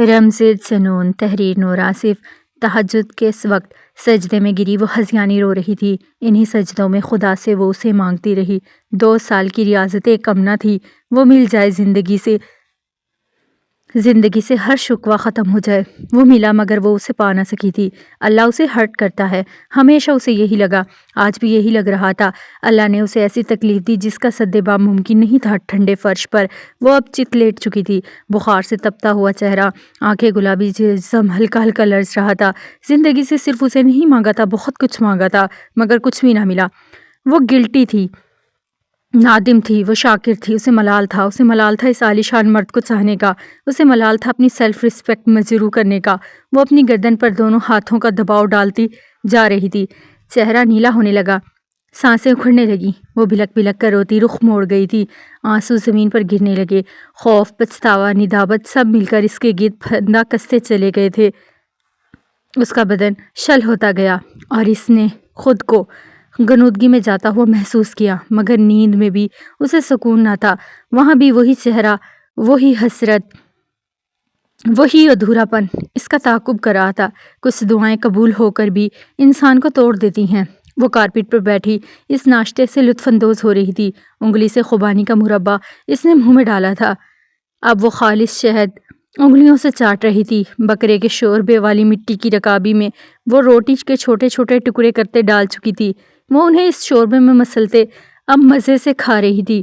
رمزید سنون، تحریر نور آصف۔ تہجد کے اس وقت سجدے میں گری وہ ہذیانی رو رہی تھی۔ انہی سجدوں میں خدا سے وہ اسے مانگتی رہی۔ 2 سال کی ریاضتیں کم نہ تھی، وہ مل جائے زندگی سے ہر شکوہ ختم ہو جائے۔ وہ ملا مگر وہ اسے پا نہ سکی تھی۔ اللہ اسے ہرٹ کرتا ہے، ہمیشہ اسے یہی لگا، آج بھی یہی لگ رہا تھا۔ اللہ نے اسے ایسی تکلیف دی جس کا سد باب ممکن نہیں تھا۔ ٹھنڈے فرش پر وہ اب چت لیٹ چکی تھی، بخار سے تپتا ہوا چہرہ، آنکھیں گلابی، جسم ہلکا ہلکا لرز رہا تھا۔ زندگی سے صرف اسے نہیں مانگا تھا، بہت کچھ مانگا تھا مگر کچھ بھی نہ ملا۔ وہ گلٹی تھی، نادم تھی، وہ شاکر تھی۔ اسے ملال تھا اس عالیشان مرد کو چاہنے کا، اسے ملال تھا اپنی سیلف ریسپیکٹ مجروح کرنے کا۔ وہ اپنی گردن پر دونوں ہاتھوں کا دباؤ ڈالتی جا رہی تھی۔ چہرہ نیلا ہونے لگا، سانسیں اکھڑنے لگی، وہ بلک بلک کر روتی رخ موڑ گئی تھی۔ آنسو زمین پر گرنے لگے، خوف، پچھتاوا، ندامت سب مل کر اس کے گرد پھندا کستے چلے گئے تھے۔ اس کا بدن شل ہوتا گیا اور اس نے خود کو غنودگی میں جاتا ہوا محسوس کیا، مگر نیند میں بھی اسے سکون نہ تھا۔ وہاں بھی وہی چہرہ، وہی حسرت، وہی ادھورا پن اس کا تعاقب کر رہا تھا۔ کچھ دعائیں قبول ہو کر بھی انسان کو توڑ دیتی ہیں۔ وہ کارپیٹ پر بیٹھی اس ناشتے سے لطف اندوز ہو رہی تھی۔ انگلی سے خوبانی کا مربع اس نے منہ میں ڈالا تھا، اب وہ خالص شہد انگلیوں سے چاٹ رہی تھی۔ بکرے کے شوربے والی مٹی کی رکابی میں وہ روٹی کے چھوٹے چھوٹے ٹکڑے کرتے ڈال چکی تھی۔ وہ انہیں اس شوربے میں مسلتے اب مزے سے کھا رہی تھی۔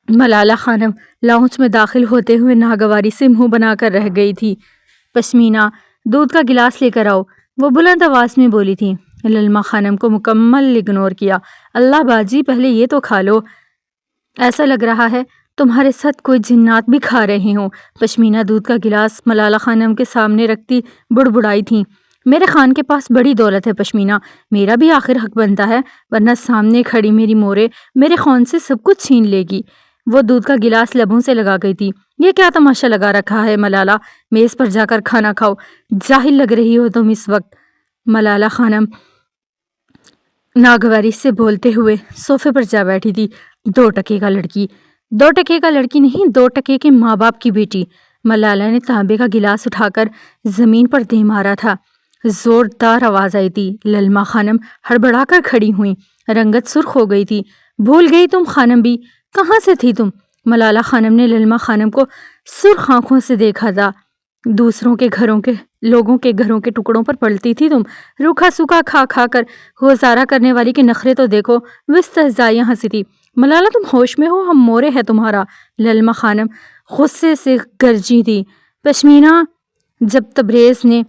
ملالہ خانم لاؤنج میں داخل ہوتے ہوئے ناگواری سے منہ بنا کر رہ گئی تھی۔ پشمینہ، دودھ کا گلاس لے کر آؤ، وہ بلند آواز میں بولی تھی۔ للمہ خانم کو مکمل اگنور کیا۔ اللہ باجی، پہلے یہ تو کھا لو، ایسا لگ رہا ہے تمہارے ساتھ کوئی جنات بھی کھا رہے ہوں۔ پشمینہ دودھ کا گلاس ملالہ خانم کے سامنے رکھتی بڑبڑائی تھی۔ میرے خان کے پاس بڑی دولت ہے پشمینہ، میرا بھی آخر حق بنتا ہے، ورنہ سامنے کھڑی میری مورے میرے خان سے سب کچھ چھین لے گی۔ وہ دودھ کا گلاس لبوں سے لگا گئی تھی۔ یہ کیا تماشا لگا رکھا ہے ملالہ، میز پر جا کر کھانا کھاؤ، جاہل لگ رہی ہو تم اس وقت۔ ملالہ خانم ناگواری سے بولتے ہوئے صوفے پر جا بیٹھی تھی۔ 2 ٹکے کا لڑکی، 2 ٹکے کا لڑکی نہیں، 2 ٹکے کے ماں باپ کی بیٹی۔ ملالہ نے تانبے کا گلاس اٹھا کر زمین پر دے مارا تھا۔ زوردار آواز آئی تھی۔ للمہ خانم ہڑبڑا کر کھڑی ہوئیں، رنگت سرخ ہو گئی تھی۔ بھول گئی تم خانم بھی، کہاں سے تھی تم؟ ملالہ خانم نے للمہ خانم کو سرخ آنکھوں سے دیکھا تھا۔ دوسروں کے گھروں کے لوگوں کے گھروں کے ٹکڑوں پر پلتی تھی تم، روکھا سوکھا کھا کھا کر گزارا کرنے والی کے نخرے تو دیکھو۔ وہ استہزائیہ ہنسی تھی۔ ملالہ تم ہوش میں ہو، ہم مورے ہے تمہارا۔ للمہ خانم غصے سے گرجی تھی۔ پشمینہ، جب تبریز نے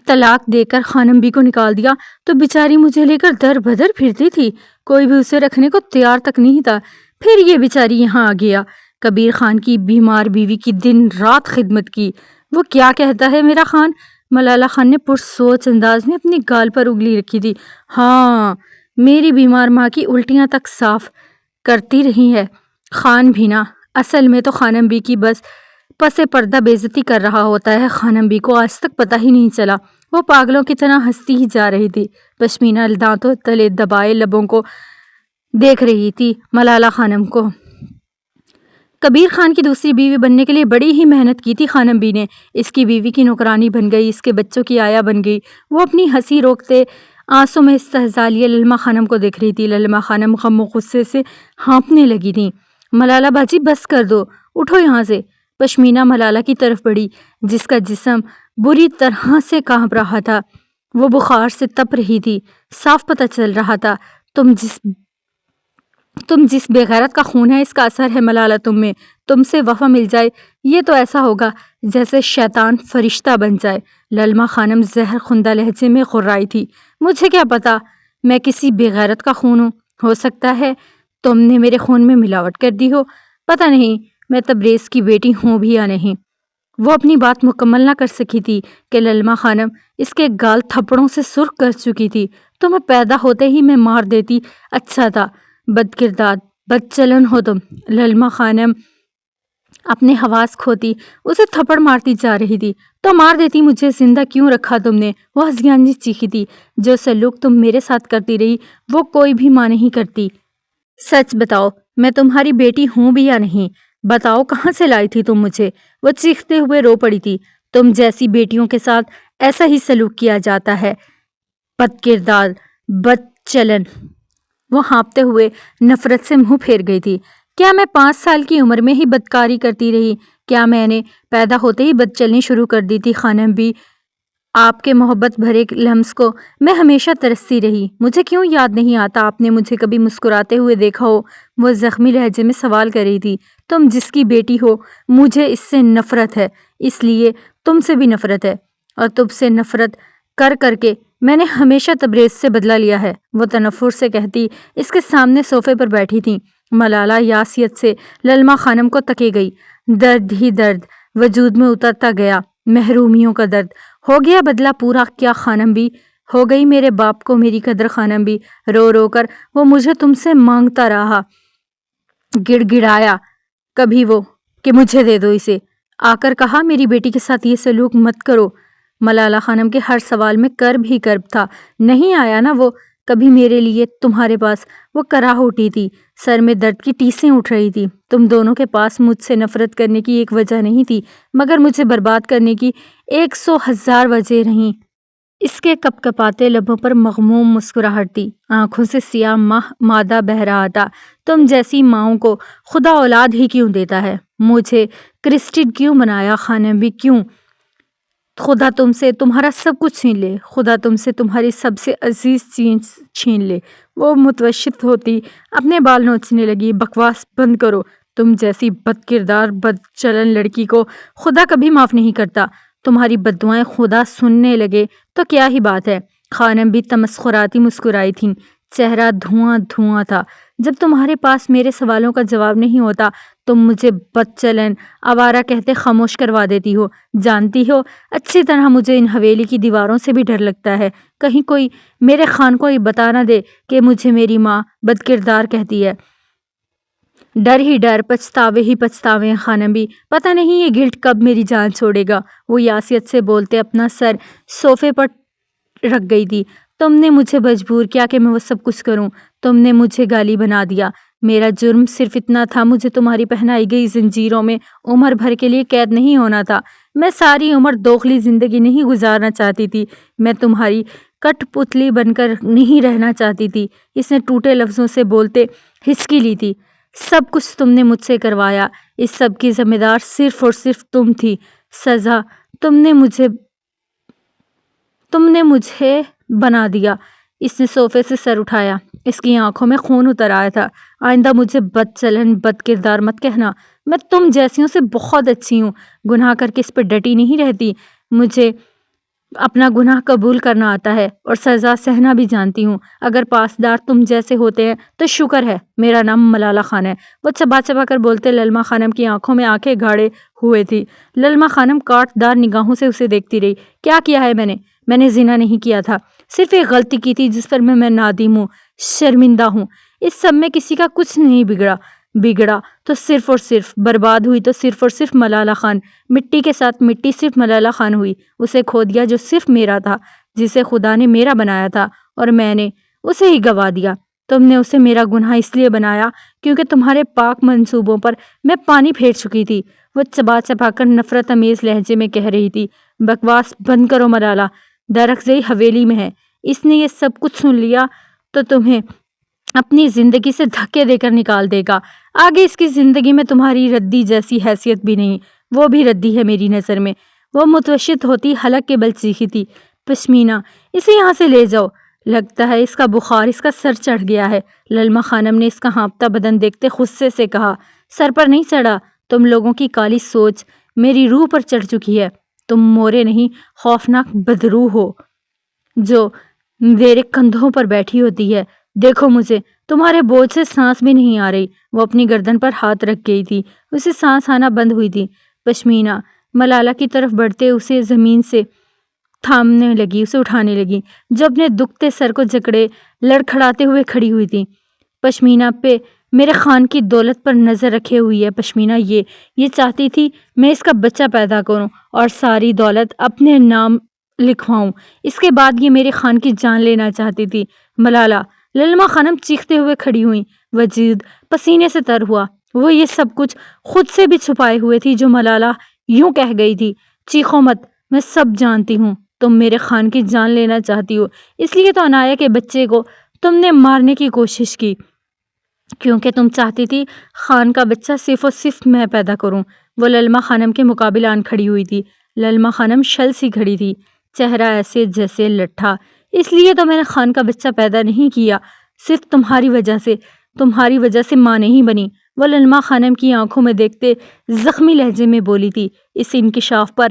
طلاق دے کر خانم بی کو نکال دیا تو بیچاری مجھے لے کر در بدر پھرتی تھی، کوئی بھی اسے رکھنے کو تیار تک نہیں تھا۔ پھر یہ بیچاری یہاں آ گیا، کبیر خان کی بیمار بیوی کی دن رات خدمت کی۔ وہ کیا کہتا ہے میرا خان؟ ملالہ خان نے پرسوچ انداز میں اپنی گال پر انگلی رکھی تھی۔ ہاں، میری بیمار ماں کی الٹیاں تک صاف کرتی رہی ہے۔ خان بھی نہ، اصل میں تو خانم بی کی بس پس پردہ بے عزتی کر رہا ہوتا ہے۔ خانم بی کو آج تک پتہ ہی نہیں چلا، وہ پاگلوں کی طرح ہنستی ہی جا رہی تھی۔ پشمینہ دانتوں تلے دبائے لبوں کو دیکھ رہی تھی ملالہ خانم کو۔ کبیر خان کی دوسری بیوی بننے کے لیے بڑی ہی محنت کی تھی خانم بی نے، اس کی بیوی کی نوکرانی بن گئی، اس کے بچوں کی آیا بن گئی۔ وہ اپنی ہنسی روکتے آنسوں میں استہزا لیے للمہ خانم کو دیکھ رہی تھی۔ للمہ خانم غم و غصے سے ہانپنے لگی تھی۔ ملالہ باجی بس کر دو، اٹھو یہاں سے۔ پشمینہ ملالہ کی طرف بڑھی، جس کا جسم بری طرح سے کانپ رہا تھا، وہ بخار سے تپ رہی تھی۔ صاف پتہ چل رہا تھا تم جس بے غیرت کا خون ہے اس کا اثر ہے ملالہ تم میں۔ تم سے وفا مل جائے یہ تو ایسا ہوگا جیسے شیطان فرشتہ بن جائے۔ للمہ خانم زہر خندہ لہجے میں غرائی تھی۔ مجھے کیا پتا میں کسی بے غیرت کا خون ہوں، ہو سکتا ہے تم نے میرے خون میں ملاوٹ کر دی ہو، پتہ نہیں میں تبریز کی بیٹی ہوں بھی یا نہیں۔ وہ اپنی بات مکمل نہ کر سکی تھی کہ للمہ خانم اس کے گال تھپڑوں سے سرخ کر چکی تھی۔ تمہیں پیدا ہوتے ہی میں مار دیتی، اچھا تھا، بد کردار، بد چلن ہو تم۔ للمہ خانم اپنے حواس کھوتی اسے تھپڑ مارتی جا رہی تھی۔ تو مار دیتی، مجھے زندہ کیوں رکھا تم نے؟ وہ ہذیانی چیخی تھی۔ جو سلوک تم میرے ساتھ کرتی رہی وہ کوئی بھی ماں نہیں کرتی۔ سچ بتاؤ میں تمہاری بیٹی ہوں بھی یا نہیں؟ بتاؤ کہاں سے لائی تھی تم مجھے؟ وہ چیختے ہوئے رو پڑی تھی۔ تم جیسی بیٹیوں کے ساتھ ایسا ہی سلوک کیا جاتا ہے، بد کردار، بد چلن۔ وہ ہانپتے ہوئے نفرت سے منہ پھیر گئی تھی۔ کیا میں 5 سال کی عمر میں ہی بدکاری کرتی رہی؟ کیا میں نے پیدا ہوتے ہی بد چلنی شروع کر دی تھی؟ خانم بھی، آپ کے محبت بھرے لمس کو میں ہمیشہ ترستی رہی۔ مجھے کیوں یاد نہیں آتا آپ نے مجھے کبھی مسکراتے ہوئے دیکھا ہو؟ وہ زخمی لہجے میں سوال کر رہی تھی۔ تم جس کی بیٹی ہو، مجھے اس سے نفرت ہے، اس لیے تم سے بھی نفرت ہے، اور تم سے نفرت کر کر کے میں نے ہمیشہ تبریز سے بدلہ لیا ہے۔ وہ تنفر سے کہتی اس کے سامنے صوفے پر بیٹھی تھی۔ ملالہ یاسیت سے للما خانم کو تکے گئی۔ درد ہی درد وجود میں اترتا گیا، محرومیوں کا درد۔ ہو گیا بدلہ پورا کیا خانم بھی؟ ہو گئی میرے باپ کو میری قدر خانم بھی؟ رو رو کر وہ مجھے تم سے مانگتا رہا، گڑ گڑایا کبھی وہ کہ مجھے دے دو اسے، آ کر کہا میری بیٹی کے ساتھ یہ سلوک مت کرو۔ ملالہ خانم کے ہر سوال میں کرب ہی کرب تھا۔ نہیں آیا نا وہ کبھی میرے لیے تمہارے پاس؟ وہ کراہ اٹھی تھی، سر میں درد کی ٹیسیں اٹھ رہی تھی۔ تم دونوں کے پاس مجھ سے نفرت کرنے کی ایک وجہ نہیں تھی، مگر مجھے برباد کرنے کی 100,000 وجہ رہیں۔ اس کے کپ کپاتے لبوں پر مغموم مسکراہٹ تھی، آنکھوں سے سیاہ مادہ بہہ رہا تھا۔ تم جیسی ماؤں کو خدا اولاد ہی کیوں دیتا ہے؟ مجھے کرسٹڈ کیوں بنایا خانم بھی؟ کیوں؟ خدا تم سے تمہارا سب کچھ چھین لے، خدا تم سے تمہاری سب سے عزیز چیز چھین لے۔ وہ متوشت ہوتی اپنے بال نوچنے لگی۔ بکواس بند کرو، تم جیسی بد کردار بد چلن لڑکی کو خدا کبھی معاف نہیں کرتا۔ تمہاری بددعائیں خدا سننے لگے تو کیا ہی بات ہے۔ خانم بھی تمسخراتی مسکرائی تھیں، چہرہ دھواں دھواں تھا۔ جب تمہارے پاس میرے سوالوں کا جواب نہیں ہوتا، تم مجھے بد چلن آوارہ کہتے خاموش کروا دیتی ہو۔ جانتی ہو اچھی طرح مجھے ان حویلی کی دیواروں سے بھی ڈر لگتا ہے، کہیں کوئی میرے خان کو یہ بتا نہ دے کہ مجھے میری ماں بد کردار کہتی ہے۔ ڈر ہی ڈر، پچھتاوے ہی پچھتاوے ہیں خانم بھی، پتہ نہیں یہ گلٹ کب میری جان چھوڑے گا۔ وہ یاسیت سے بولتے اپنا سر صوفے پر رکھ گئی تھی۔ تم نے مجھے مجبور کیا کہ میں وہ سب کچھ کروں، تم نے مجھے گالی بنا دیا۔ میرا جرم صرف اتنا تھا، مجھے تمہاری پہنائی گئی زنجیروں میں عمر بھر کے لیے قید نہیں ہونا تھا۔ میں ساری عمر دوغلی زندگی نہیں گزارنا چاہتی تھی، میں تمہاری کٹ پتلی بن کر نہیں رہنا چاہتی تھی۔ اس نے ٹوٹے لفظوں سے بولتے ہچکی لی تھی۔ سب کچھ تم نے مجھ سے کروایا، اس سب کی ذمہ دار صرف اور صرف تم تھی۔ سزا تم نے مجھے بنا دیا۔ اس نے صوفے سے سر اٹھایا، اس کی آنکھوں میں خون اتر آیا تھا۔ آئندہ مجھے بد چلن بد کردار مت کہنا، میں تم جیسیوں سے بہت اچھی ہوں، گناہ کر کے اس پہ ڈٹی نہیں رہتی۔ مجھے اپنا گناہ قبول کرنا آتا ہے اور سزا سہنا بھی جانتی ہوں۔ اگر پاسدار تم جیسے ہوتے ہیں تو شکر ہے۔ میرا نام ملالہ خان ہے۔ وہ چبا چبا کر بولتے للما خانم کی آنکھوں میں آنکھیں گاڑے ہوئے تھی۔ للما خانم کاٹ دار نگاہوں سے اسے دیکھتی رہی۔ کیا کیا ہے میں نے زنا نہیں کیا تھا، صرف ایک غلطی کی تھی جس پر میں نادم ہوں، شرمندہ ہوں۔ اس سب میں کسی کا کچھ نہیں بگڑا تو صرف اور صرف برباد ہوئی تو صرف اور صرف ملالہ خان۔ مٹی کے ساتھ مٹی صرف ملالہ خان ہوئی۔ اسے کھو دیا جو صرف میرا تھا، جسے خدا نے میرا بنایا تھا، اور میں نے اسے ہی گوا دیا۔ تم نے اسے میرا گناہ اس لیے بنایا کیونکہ تمہارے پاک منصوبوں پر میں پانی پھیر چکی تھی۔ وہ چبا چبا کر نفرت امیز لہجے میں کہہ رہی تھی، بکواس بند کرو ملالہ، درخزئی حویلی میں ہے، اس نے یہ سب کچھ سن لیا تو تمہیں اپنی زندگی سے دھکے دے کر نکال دے گا۔ آگے اس کی زندگی میں تمہاری ردی جیسی حیثیت بھی نہیں، وہ بھی ردی ہے میری نظر میں۔ وہ متوشت ہوتی حلق کے بل چیخی تھی، پشمینہ اسے یہاں سے لے جاؤ، لگتا ہے اس کا بخار اس کا سر چڑھ گیا ہے۔ للما خانم نے اس کا ہانپتا بدن دیکھتے غصے سے کہا، سر پر نہیں چڑھا، تم لوگوں کی کالی سوچ میری روح پر چڑھ چکی ہے۔ تم مورے نہیں، خوفناک بدروح ہو جو میرے کندھوں پر بیٹھی ہوتی ہے۔ دیکھو مجھے، تمہارے بوجھ سے سانس بھی نہیں آ رہی۔ وہ اپنی گردن پر ہاتھ رکھ گئی تھی، اسے سانس آنا بند ہوئی تھی۔ پشمینہ ملالہ کی طرف بڑھتے اسے زمین سے تھامنے لگی، اسے اٹھانے لگی، جو اپنے دکھتے سر کو جکڑے لڑکھڑاتے ہوئے کھڑی ہوئی تھی۔ پشمینہ پہ میرے خان کی دولت پر نظر رکھے ہوئی ہے۔ پشمینہ یہ چاہتی تھی میں اس کا بچہ پیدا کروں اور ساری دولت اپنے نام لکھواؤں، اس کے بعد یہ میرے خان کی جان لینا چاہتی تھی۔ ملالہ، للما خانم چیختے ہوئے کھڑی ہوئیں، وجود پسینے سے تر ہوا۔ وہ یہ سب کچھ خود سے بھی چھپائے ہوئے تھی جو ملالہ یوں کہہ گئی تھی، چیخو مت، میں سب جانتی ہوں، تم میرے خان کی جان لینا چاہتی ہو، اس لیے تو عنایہ کے بچے کو تم نے مارنے کی کوشش کی، کیونکہ تم چاہتی تھی خان کا بچہ صرف اور صرف میں پیدا کروں۔ وہ للما خانم کے مقابل آن کھڑی ہوئی تھی۔ للما خانم شل سی کھڑی تھی، چہرہ ایسے جیسے لٹھا۔ اس لیے تو میں نے خان کا بچہ پیدا نہیں کیا، صرف تمہاری وجہ سے ماں نہیں بنی۔ وہ للما خانم کی آنکھوں میں دیکھتے زخمی لہجے میں بولی تھی۔ اس انکشاف پر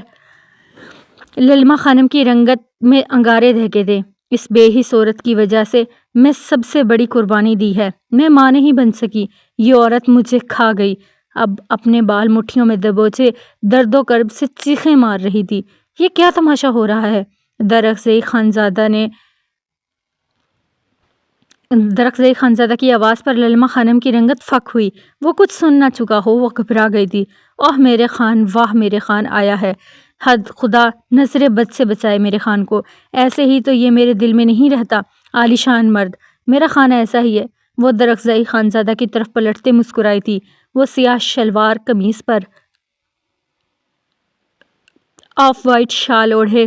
للما خانم کی رنگت میں انگارے دہکے تھے۔ اس بے حس عورت کی وجہ سے میں سب سے بڑی قربانی دی ہے، میں ماں نہیں بن سکی، یہ عورت مجھے کھا گئی۔ اب اپنے بال مٹھیوں میں دبوچے درد و کرب سے چیخیں مار رہی تھی۔ یہ کیا تماشا ہو رہا ہے؟ درخزئی خانزادہ کی آواز پر للما خانم کی رنگت فک ہوئی۔ وہ کچھ سن نہ چکا ہو، وہ گھبرا گئی تھی۔ اوہ میرے خان، واہ میرے خان آیا ہے۔ حد خدا نظر بد سے بچائے میرے خان کو، ایسے ہی تو یہ میرے دل میں نہیں رہتا۔ عالی شان مرد، میرا خان ایسا ہی ہے۔ وہ درخزئی خانزادہ کی طرف پلٹتے مسکرائی تھی۔ وہ سیاہ شلوار قمیص پر آف وائٹ شال اوڑھے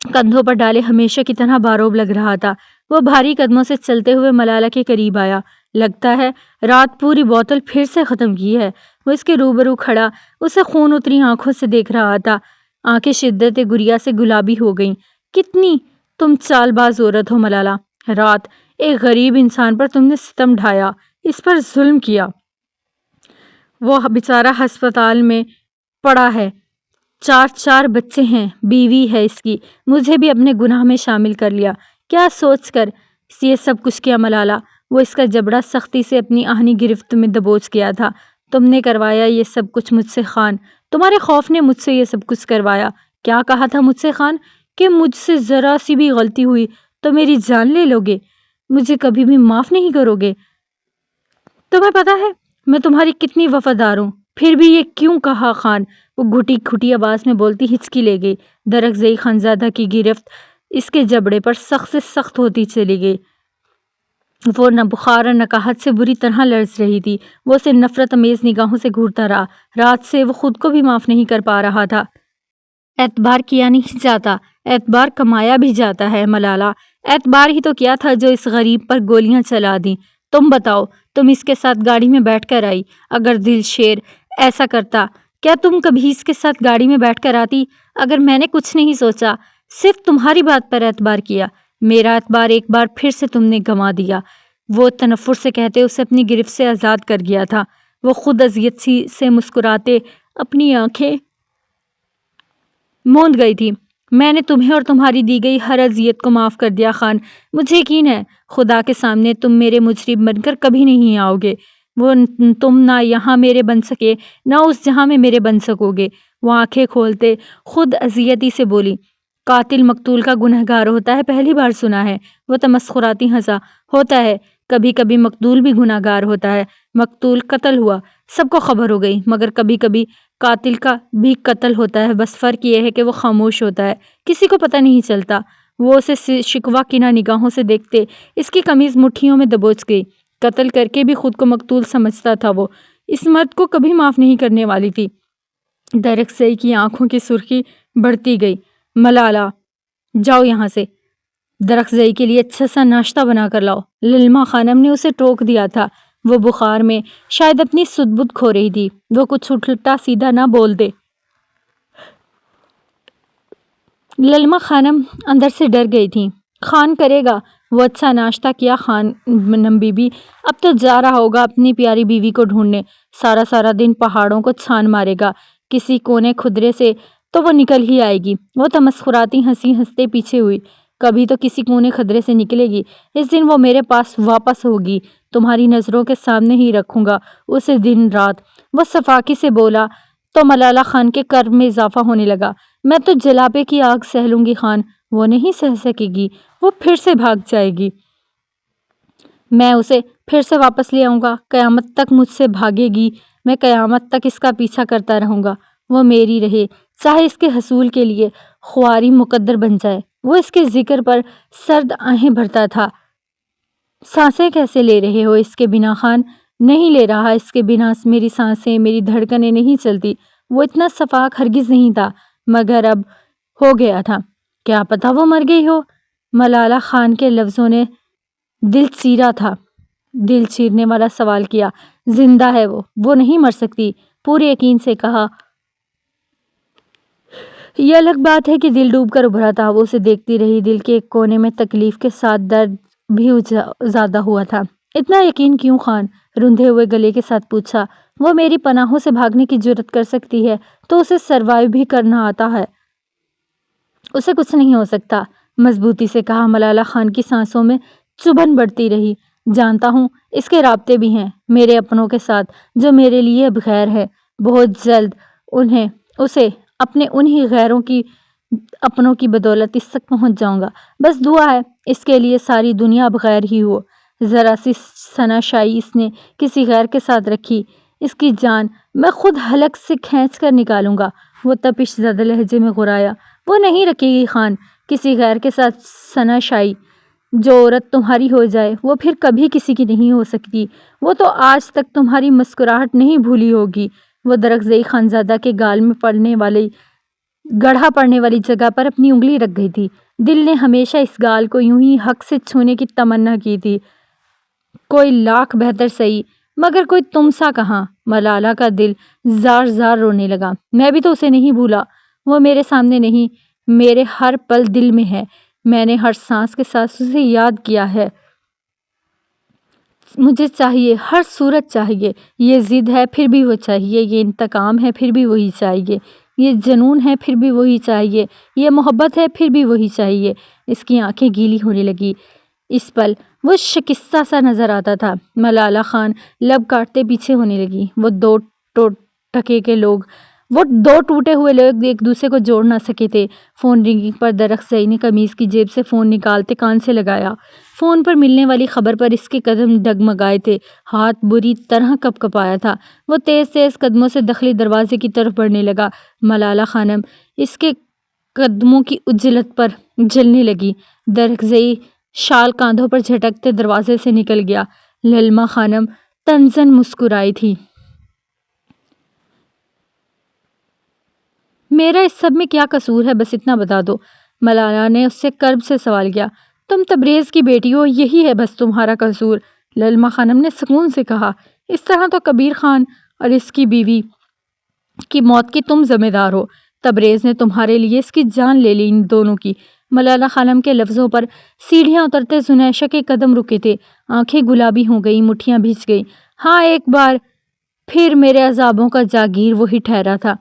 کندھوں پر ڈالے ہمیشہ کی طرح باروب لگ رہا تھا۔ وہ بھاری قدموں سے چلتے ہوئے ملالہ کے قریب آیا۔ لگتا ہے رات پوری بوتل پھر سے ختم کی ہے۔ وہ اس کے روبرو کھڑا اسے خون اتری آنکھوں سے دیکھ رہا تھا۔ آنکھیں شدت گریہ سے گلابی ہو گئیں۔ کتنی تم چال باز عورت ہو ملالہ۔ رات ایک غریب انسان پر تم نے ستم ڈھایا، اس پر ظلم کیا۔ وہ بیچارہ ہسپتال میں پڑا ہے، 4 بچے ہیں، بیوی ہے اس کی، مجھے بھی اپنے گناہ میں شامل کر لیا۔ کیا سوچ کر یہ سب کچھ کیا ملالہ؟ وہ اس کا جبڑا سختی سے اپنی آہنی گرفت میں دبوچ گیا تھا۔ تم نے کروایا یہ سب کچھ مجھ سے خان، تمہارے خوف نے مجھ سے یہ سب کچھ کروایا۔ کیا کہا تھا مجھ سے خان کہ مجھ سے ذرا سی بھی غلطی ہوئی تو میری جان لے لو گے، مجھے کبھی بھی معاف نہیں کرو گے۔ تمہیں پتا ہے میں تمہاری کتنی وفادار ہوں، پھر بھی یہ کیوں کہا خان؟ وہ گھٹی گھٹی آواز میں بولتی ہچکی لے گئی۔ درخزئی خانزادہ کی گرفت اس کے جبڑے پر سخت سے سخت ہوتی چلی گئی۔ وہ نہ بخار اور نکاہت سے بری طرح لرز رہی تھی۔ وہ اسے نفرت امیز نگاہوں سے گھورتا رہا۔ رات سے وہ خود کو بھی معاف نہیں کر پا رہا تھا۔ اعتبار کیا نہیں جاتا، اعتبار کمایا بھی جاتا ہے ملالہ۔ اعتبار ہی تو کیا تھا جو اس غریب پر گولیاں چلا دیں۔ تم بتاؤ، تم اس کے ساتھ گاڑی میں بیٹھ کر آئی، اگر دل شیر ایسا کرتا کیا تم کبھی اس کے ساتھ گاڑی میں بیٹھ کر آتی؟ اگر میں نے کچھ نہیں سوچا، صرف تمہاری بات پر اعتبار کیا، میرا اعتبار ایک بار پھر سے تم نے گنوا دیا۔ وہ تنفر سے کہتے اسے اپنی گرفت سے آزاد کر گیا تھا۔ وہ خود اذیت سے مسکراتے اپنی آنکھیں موند گئی تھی۔ میں نے تمہیں اور تمہاری دی گئی ہر اذیت کو معاف کر دیا خان، مجھے یقین ہے خدا کے سامنے تم میرے مجرم بن کر کبھی نہیں آؤ گے۔ وہ تم نہ یہاں میرے بن سکے نہ اس جہاں میں میرے بن سکو گے۔ وہ آنکھیں کھولتے خود اذیتی سے بولی، قاتل مقتول کا گنہگار ہوتا ہے پہلی بار سنا ہے۔ وہ تمسخراتی ہنسا، ہوتا ہے، کبھی کبھی مقتول بھی گنہگار ہوتا ہے۔ مقتول قتل ہوا، سب کو خبر ہو گئی، مگر کبھی کبھی قاتل کا بھی قتل ہوتا ہے، بس فرق یہ ہے کہ وہ خاموش ہوتا ہے، کسی کو پتہ نہیں چلتا۔ وہ اسے شکوہ کنہ نگاہوں سے دیکھتے اس کی قمیض مٹھیوں میں دبوچ گئی۔ قتل کر کے بھی خود کو مقتول سمجھتا تھا وہ، اس مرد کو کبھی معاف نہیں کرنے والی تھی۔ درخزئی کی آنکھوں کی سرخی بڑھتی گئی۔ ملالہ جاؤ یہاں سے، درخزئی کے لیے اچھا سا ناشتہ بنا کر لاؤ۔ للما خانم نے اسے ٹوک دیا تھا۔ وہ بخار میں شاید اپنی سدھ بدھ کھو رہی تھی۔ وہ کچھ الٹا سیدھا نہ بول دے۔ للما خانم اندر سے ڈر گئی تھی۔ خان کرے گا وہ اچھا ناشتہ کیا خانم بی بی اب تو جا رہا ہوگا اپنی پیاری بیوی کو ڈھونڈنے، سارا دن پہاڑوں کو چھان مارے گا، کسی کونے خدرے سے تو وہ نکل ہی آئے گی۔ وہ تمسخراتی ہنسی ہنستے پیچھے ہوئی، کبھی تو کسی کونے خدرے سے نکلے گی، اس دن وہ میرے پاس واپس ہوگی، تمہاری نظروں کے سامنے ہی رکھوں گا اسے دن رات۔ وہ صفاقی سے بولا تو ملالہ خان کے کرب میں اضافہ ہونے لگا۔ میں تو جلاپے کی آگ سہ لوں گی خان، وہ نہیں سہ سکے گی، وہ پھر سے بھاگ جائے گی، میں اسے پھر سے واپس لے آؤں گا، قیامت تک مجھ سے بھاگے گی، میں قیامت تک اس کا پیچھا کرتا رہوں گا، وہ میری رہے، چاہے اس کے حصول کے لیے خواری مقدر بن جائے۔ وہ اس کے ذکر پر سرد آہیں بھرتا تھا۔ سانسیں کیسے لے رہے ہو اس کے بنا خان؟ نہیں لے رہا اس کے بنا میری سانسیں، میری دھڑکنیں نہیں چلتی۔ وہ اتنا شفاق ہرگز نہیں تھا، مگر اب ہو گیا تھا، کیا پتہ وہ مر گئی ہو۔ ملالہ خان کے لفظوں نے دل چیرا تھا، دل چیرنے والا سوال کیا۔ زندہ ہے وہ نہیں مر سکتی، پورے یقین سے کہا۔ یہ الگ بات ہے کہ دل ڈوب کر ابھرا تھا، وہ اسے دیکھتی رہی، دل کے ایک کونے میں تکلیف کے ساتھ درد بھی زیادہ ہوا تھا۔ اتنا یقین کیوں خان؟ روندھے ہوئے گلے کے ساتھ پوچھا۔ وہ میری پناہوں سے بھاگنے کی جرات کر سکتی ہے تو اسے سروائیو بھی کرنا آتا ہے، اسے کچھ نہیں ہو سکتا، مضبوطی سے کہا۔ ملالہ خان کی سانسوں میں چبھن بڑھتی رہی۔ جانتا ہوں، اس کے رابطے بھی ہیں میرے اپنوں کے ساتھ جو میرے لیے اب غیر ہے، بہت جلد اسے اپنے انہی غیروں کی اپنوں کی بدولت اس تک پہنچ جاؤں گا۔ بس دعا ہے اس کے لیے ساری دنیا اب غیر ہی ہو۔ ذرا سی ثنا شائی اس نے کسی غیر کے ساتھ رکھی، اس کی جان میں خود حلق سے کھینچ کر نکالوں گا، وہ تپش زدہ لہجے میں غرایا۔ وہ نہیں رکھے گی خان، کسی غیر کے ساتھ ثنا شائی۔ جو عورت تمہاری ہو جائے وہ پھر کبھی کسی کی نہیں ہو سکتی۔ وہ تو آج تک تمہاری مسکراہٹ نہیں بھولی ہوگی۔ وہ درخزئی خانزادہ کے گال میں گڑھا پڑنے والی جگہ پر اپنی انگلی رکھ گئی تھی۔ دل نے ہمیشہ اس گال کو یوں ہی حق سے چھونے کی تمنا کی تھی۔ کوئی لاکھ بہتر سہی، مگر کوئی تم سا کہاں۔ ملالہ کا دل زار زار رونے لگا۔ میں بھی تو اسے نہیں بھولا، وہ میرے سامنے نہیں، میرے ہر پل دل میں ہے، میں نے ہر سانس کے ساتھ اسے یاد کیا ہے۔ مجھے چاہیے، ہر صورت چاہیے۔ یہ ضد ہے پھر بھی وہ چاہیے، یہ انتقام ہے پھر بھی وہی چاہیے، یہ جنون ہے پھر بھی وہی چاہیے، یہ محبت ہے پھر بھی وہی چاہیے۔ اس کی آنکھیں گیلی ہونے لگی۔ اس پل وہ شکستہ سا نظر آتا تھا۔ ملالہ خان لب کاٹتے پیچھے ہونے لگی۔ وہ دو ٹوٹے ہوئے لوگ ایک دوسرے کو جوڑ نہ سکے تھے۔ فون رنگنگ پر درخزئی نے قمیض کی جیب سے فون نکالتے کان سے لگایا۔ فون پر ملنے والی خبر پر اس کے قدم ڈگمگائے تھے، ہاتھ بری طرح کپکپایا تھا۔ وہ تیز تیز قدموں سے داخلی دروازے کی طرف بڑھنے لگا۔ ملالہ خانم اس کے قدموں کی عجلت پر جلنے لگی۔ درخزئی شال کاندھوں پر جھٹکتے دروازے سے نکل گیا۔ للما خانم طنزاً مسکرائی تھی۔ میرا اس سب میں کیا قصور ہے، بس اتنا بتا دو، ملالہ نے اس سے کرب سے سوال کیا۔ تم تبریز کی بیٹی ہو، یہی ہے بس تمہارا قصور، للما خانم نے سکون سے کہا۔ اس طرح تو کبیر خان اور اس کی بیوی کی موت کی تم ذمہ دار ہو، تبریز نے تمہارے لیے اس کی جان لے لی، ان دونوں کی۔ ملالہ خانم کے لفظوں پر سیڑھیاں اترتے زنیشہ کے قدم رکے تھے، آنکھیں گلابی ہو گئیں، مٹھیاں بھیج گئیں۔ ہاں، ایک بار پھر میرے عذابوں کا جاگیر وہی ٹھہرا تھا،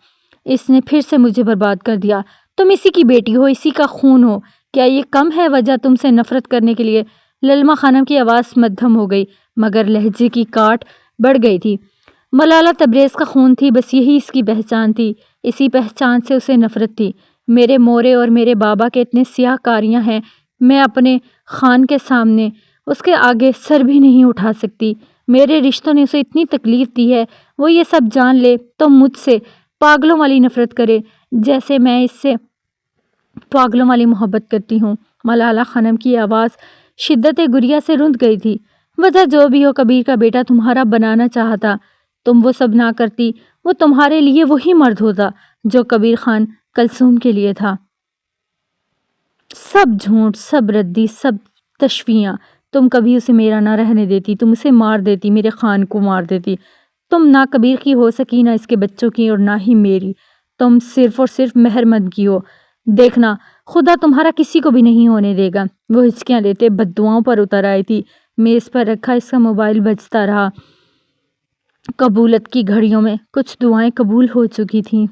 اس نے پھر سے مجھے برباد کر دیا۔ تم اسی کی بیٹی ہو، اسی کا خون ہو، کیا یہ کم ہے وجہ تم سے نفرت کرنے کے لیے؟ للما خانم کی آواز مدھم ہو گئی مگر لہجے کی کاٹ بڑھ گئی تھی۔ ملالہ تبریز کا خون تھی، بس یہی اس کی پہچان تھی، اسی پہچان سے اسے نفرت تھی۔ میرے مورے اور میرے بابا کے اتنے سیاہ کاریاں ہیں، میں اپنے خان کے سامنے اس کے آگے سر بھی نہیں اٹھا سکتی۔ میرے رشتوں نے اسے اتنی تکلیف دی ہے، وہ یہ سب جان لے تو مجھ سے پاگلوں والی نفرت کرے جیسے میں اس سے پاگلوں والی محبت کرتی ہوں۔ ملالہ خانم کی آواز شدت گریہ سے رند گئی تھی۔ وجہ جو بھی ہو، کبیر کا بیٹا تمہارا بنانا چاہتا، تم وہ سب نہ کرتی، وہ تمہارے لیے وہی مرد ہوتا جو کبیر خان کلثوم کے لیے تھا۔ سب جھوٹ، سب ردی، سب تشفیاں، تم کبھی اسے میرا نہ رہنے دیتی، تم اسے مار دیتی، میرے خان کو مار دیتی۔ تم نہ کبیر کی ہو سکی، نہ اس کے بچوں کی، اور نہ ہی میری، تم صرف اور صرف مہرمند کی ہو۔ دیکھنا، خدا تمہارا کسی کو بھی نہیں ہونے دے گا۔ وہ ہچکیاں لیتے بددعاؤں پر اتر آئی تھی۔ میز پر رکھا اس کا موبائل بجتا رہا۔ قبولت کی گھڑیوں میں کچھ دعائیں قبول ہو چکی تھیں۔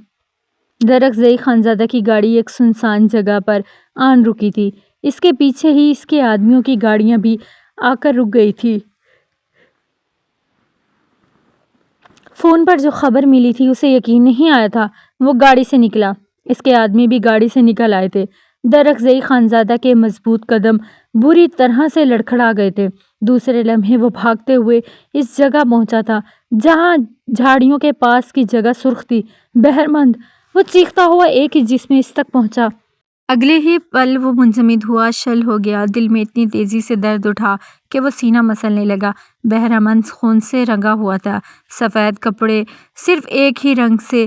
درخزئی خانزادہ کی گاڑی ایک سنسان جگہ پر آن رکی تھی، اس کے پیچھے ہی اس کے آدمیوں کی گاڑیاں بھی آ کر رک گئی تھی۔ فون پر جو خبر ملی تھی اسے یقین نہیں آیا تھا۔ وہ گاڑی سے نکلا، اس کے آدمی بھی گاڑی سے نکل آئے تھے۔ درخزئی خانزادہ کے مضبوط قدم بری طرح سے لڑکھڑا گئے تھے۔ دوسرے لمحے وہ بھاگتے ہوئے اس جگہ پہنچا تھا جہاں جھاڑیوں کے پاس کی جگہ سرخ تھی۔ بہرمند، وہ چیختا ہوا ایک ہی جس میں اس تک پہنچا۔ اگلے ہی پل وہ منجمد ہوا، شل ہو گیا۔ دل میں اتنی تیزی سے درد اٹھا کہ وہ سینہ مسلنے لگا۔ بہرمند خون سے رنگا ہوا تھا، سفید کپڑے صرف ایک ہی رنگ سے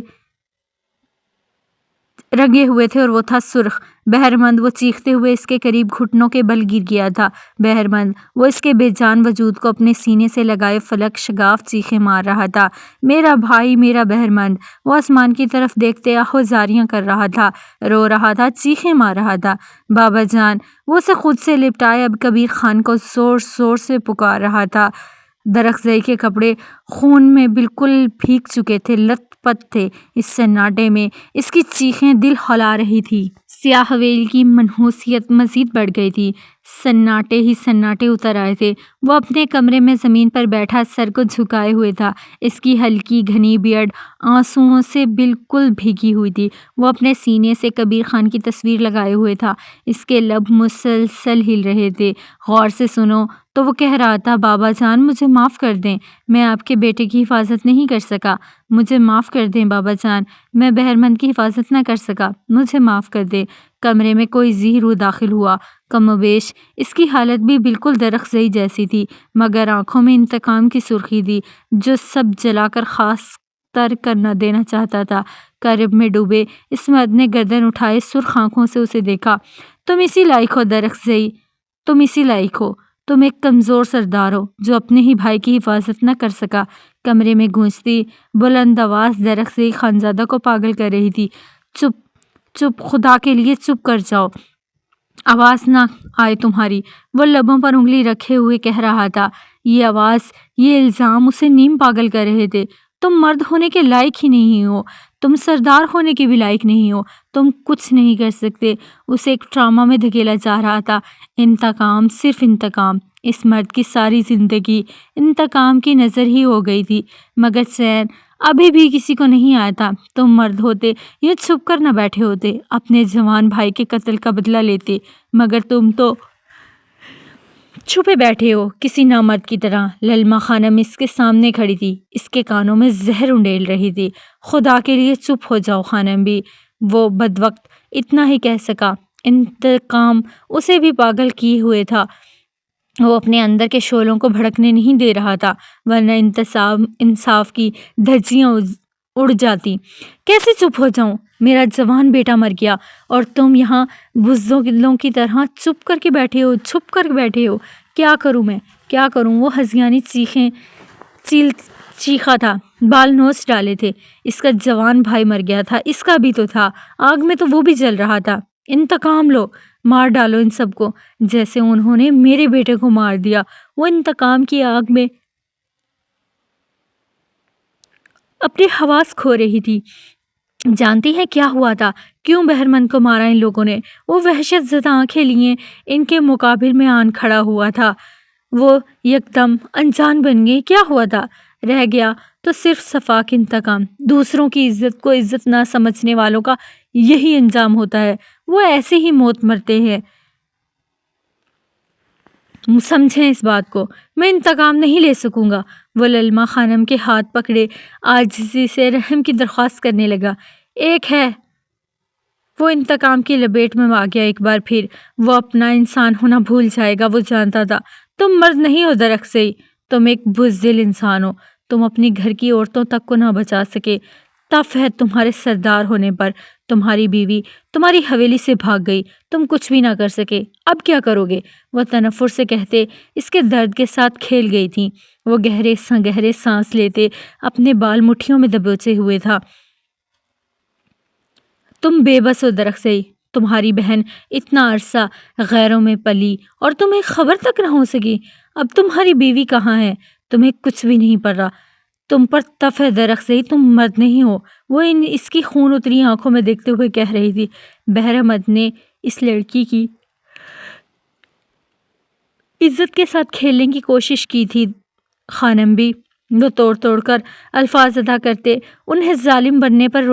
رنگے ہوئے تھے اور وہ تھا سرخ۔ بہرمند وہ چیختے ہوئے اس کے قریب گھٹنوں کے بل گر گیا تھا۔ بہرمند وہ اس کے بے جان وجود کو اپنے سینے سے لگائے فلک شگاف چیخیں مار رہا تھا۔ میرا بھائی، میرا بہرمند! وہ آسمان کی طرف دیکھتے آہوازاریاں کر رہا تھا، رو رہا تھا، چیخیں مار رہا تھا۔ بابا جان! وہ اسے خود سے لپٹائے اب کبیر خان کو زور زور سے پکار رہا تھا۔ درخزئی کے کپڑے خون میں بالکل بھیگ چکے تھے، لت پت تھے۔ اس سناٹے میں اس کی چیخیں دل ہلا رہی تھی۔ سیاہ حویلی کی منحوسیت مزید بڑھ گئی تھی۔ سناٹے ہی سناٹے اتر آئے تھے۔ وہ اپنے کمرے میں زمین پر بیٹھا سر کو جھکائے ہوئے تھا۔ اس کی ہلکی گھنی بیئرڈ آنسوؤں سے بالکل بھیگی ہوئی تھی۔ وہ اپنے سینے سے کبیر خان کی تصویر لگائے ہوئے تھا۔ اس کے لب مسلسل ہل رہے تھے۔ غور سے سنو تو وہ کہہ رہا تھا، بابا جان مجھے معاف کر دیں، میں آپ کے بیٹے کی حفاظت نہیں کر سکا۔ مجھے معاف کر دیں بابا جان، میں بہرمند کی حفاظت نہ کر سکا، مجھے معاف کر دیں۔ کمرے میں کوئی ذی روح داخل ہوا۔ کم و بیش اس کی حالت بھی بالکل درخزئی جیسی تھی، مگر آنکھوں میں انتقام کی سرخی تھی جو سب جلا کر خاص تر کر نہ دینا چاہتا تھا۔ کرب میں ڈوبے اس مرد نے گردن اٹھائے سرخ آنکھوں سے اسے دیکھا۔ تم اسی لائق ہو درخزئی، تم اسی لائق ہو۔ تم ایک کمزور سردار ہو جو اپنے ہی بھائی کی حفاظت نہ کر سکا۔ کمرے میں گونجتی بلند آواز درخزئی خانزادہ کو پاگل کر رہی تھی۔ چپ چپ، خدا کے لیے چپ کر جاؤ، آواز نہ آئے تمہاری۔ وہ لبوں پر انگلی رکھے ہوئے کہہ رہا تھا۔ یہ آواز، یہ الزام اسے نیم پاگل کر رہے تھے۔ تم مرد ہونے کے لائق ہی نہیں ہو، تم سردار ہونے کے بھی لائق نہیں ہو، تم کچھ نہیں کر سکتے۔ اسے ایک ڈرامہ میں دھکیلا جا رہا تھا۔ انتقام، صرف انتقام۔ اس مرد کی ساری زندگی انتقام کی نظر ہی ہو گئی تھی، مگر چین ابھی بھی کسی کو نہیں آیا تھا۔ تم مرد ہوتے یہ چھپ کر نہ بیٹھے ہوتے، اپنے جوان بھائی کے قتل کا بدلہ لیتے، مگر تم تو چھپے بیٹھے ہو کسی نامرد کی طرح۔ للما خانم اس کے سامنے کھڑی تھی، اس کے کانوں میں زہر انڈیل رہی تھی۔ خدا کے لیے چپ ہو جاؤ خانم بھی، وہ بدبخت اتنا ہی کہہ سکا۔ انتقام اسے بھی پاگل کیے ہوئے تھا۔ وہ اپنے اندر کے شعلوں کو بھڑکنے نہیں دے رہا تھا، ورنہ انصاف کی دھجیاں اڑ جاتی۔ کیسے چپ ہو جاؤں؟ میرا جوان بیٹا مر گیا اور تم یہاں بزدلوں کی طرح چپ کر کے بیٹھے ہو، چھپ کر کے بیٹھے ہو۔ کیا کروں میں، کیا کروں؟ وہ ہذیانی چیخا تھا، بال نوچ ڈالے تھے۔ اس کا جوان بھائی مر گیا تھا، اس کا بھی تو تھا، آگ میں تو وہ بھی جل رہا تھا۔ انتقام لو، مار ڈالو ان سب کو جیسے انہوں نے میرے بیٹے کو مار دیا۔ وہ انتقام کی آگ میں اپنے حواس کھو رہی تھی۔ جانتی ہیں کیا ہوا تھا؟ کیوں بہرمند کو مارا ان لوگوں نے؟ وہ وحشت زدہ آنکھیں لیے ان کے مقابل میں آن کھڑا ہوا تھا۔ وہ یکدم انجان بن گئی۔ کیا ہوا تھا؟ رہ گیا تو صرف صفاک انتقام۔ دوسروں کی عزت کو عزت نہ سمجھنے والوں کا یہی انجام ہوتا ہے، وہ ایسے ہی موت مرتے ہیں۔ سمجھیں اس بات کو، میں انتقام نہیں لے سکوں گا۔ وہ للما خانم کے ہاتھ پکڑے عاجزی سے رحم کی درخواست کرنے لگا۔ ایک ہے، وہ انتقام کی لپیٹ میں آ گیا ایک بار پھر۔ وہ اپنا انسان ہونا بھول جائے گا، وہ جانتا تھا۔ تم مرد نہیں ہو درخزئی، تم ایک بزدل انسان ہو۔ تم اپنی گھر کی عورتوں تک کو نہ بچا سکے، تف ہے تمہارے سردار ہونے پر۔ تمہاری بیوی تمہاری حویلی سے بھاگ گئی، تم کچھ بھی نہ کر سکے، اب کیا کرو گے؟ وہ تنفر سے کہتے اس کے درد کے ساتھ کھیل گئی تھی۔ وہ گہرے گہرے سانس لیتے اپنے بال مٹھیوں میں دبوچے ہوئے تھا۔ تم بے بس ہو درخزئی، تمہاری بہن اتنا عرصہ غیروں میں پلی اور تمہیں خبر تک نہ ہو سکی۔ اب تمہاری بیوی کہاں ہے؟ تمہیں کچھ بھی نہیں پڑ رہا، تم پر تف ہے درخزئی، تم مرد نہیں ہو۔ وہ اس کی خون اتری آنکھوں میں دیکھتے ہوئے کہہ رہی تھی۔ بہرمند نے اس لڑکی کی عزت کے ساتھ کھیلنے کی کوشش کی تھی خانم بھی، وہ توڑ توڑ کر الفاظ ادا کرتے انہیں ظالم بننے پر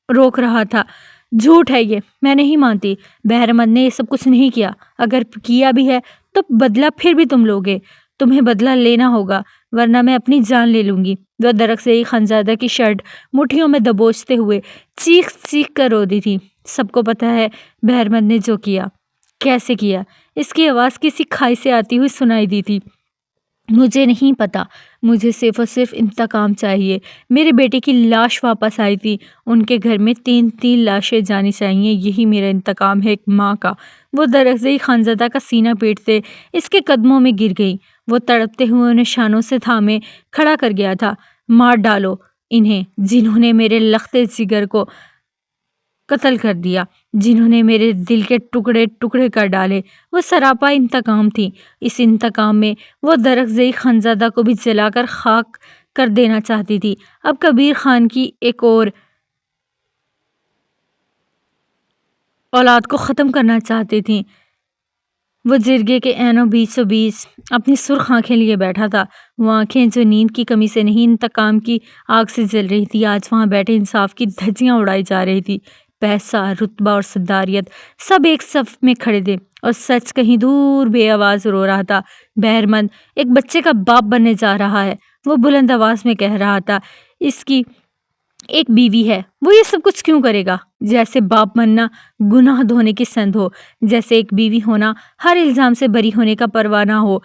روک رہا تھا۔ جھوٹ ہے یہ، میں نہیں مانتی، بہرمند نے یہ سب کچھ نہیں کیا۔ اگر کیا بھی ہے تو بدلہ پھر بھی تم لوگے، تمہیں بدلہ لینا ہوگا ورنہ میں اپنی جان لے لوں گی۔ وہ درخزئی خانزادہ کی شرٹ مٹھیوں میں دبوچتے ہوئے چیخ چیخ کر رو دی تھی۔ سب کو پتہ ہے بہرمند نے جو کیا، کیسے کیا۔ اس کی آواز کسی کھائی سے آتی ہوئی سنائی دی تھی۔ مجھے نہیں پتا، مجھے صرف اور صرف انتقام چاہیے۔ میرے بیٹے کی لاش واپس آئی تھی، ان کے گھر میں 3 لاشیں جانی چاہیے، یہی میرا انتقام ہے ایک ماں کا۔ وہ درخزئی خانزادہ کا سینہ پیٹتے اس کے قدموں میں گر گئی۔ وہ تڑپتے ہوئے انہیں شانوں سے تھامے کھڑا کر گیا تھا۔ مار ڈالو انہیں، جنہوں نے میرے لختے جگر کو قتل کر دیا، جنہوں نے میرے دل کے ٹکڑے ٹکڑے کر ڈالے۔ وہ سراپا انتقام تھی۔ اس انتقام میں وہ درخزئی خانزادہ کو بھی جلا کر خاک کر دینا چاہتی تھی۔ اب کبیر خان کی ایک اور اولاد کو ختم کرنا چاہتی تھی۔ وہ جرگے کے اینوں بیچوں بیچ اپنی سرخ آنکھیں لیے بیٹھا تھا۔ وہ آنکھیں جو نیند کی کمی سے نہیں انتقام کی آگ سے جل رہی تھی، آج وہاں بیٹھے انصاف کی دھجیاں اڑائی جا رہی تھی۔ پیسہ، رتبہ اور صداریت سب ایک صف میں کھڑے تھے اور سچ کہیں دور بے آواز رو رہا تھا۔ بہرمند ایک بچے کا باپ بننے جا رہا ہے، وہ بلند آواز میں کہہ رہا تھا۔ اس کی ایک بیوی ہے، وہ یہ سب کچھ کیوں کرے گا؟ جیسے باپ بننا گناہ دھونے کی سند ہو، جیسے ایک بیوی ہونا ہر الزام سے بری ہونے کا پروانہ ہو۔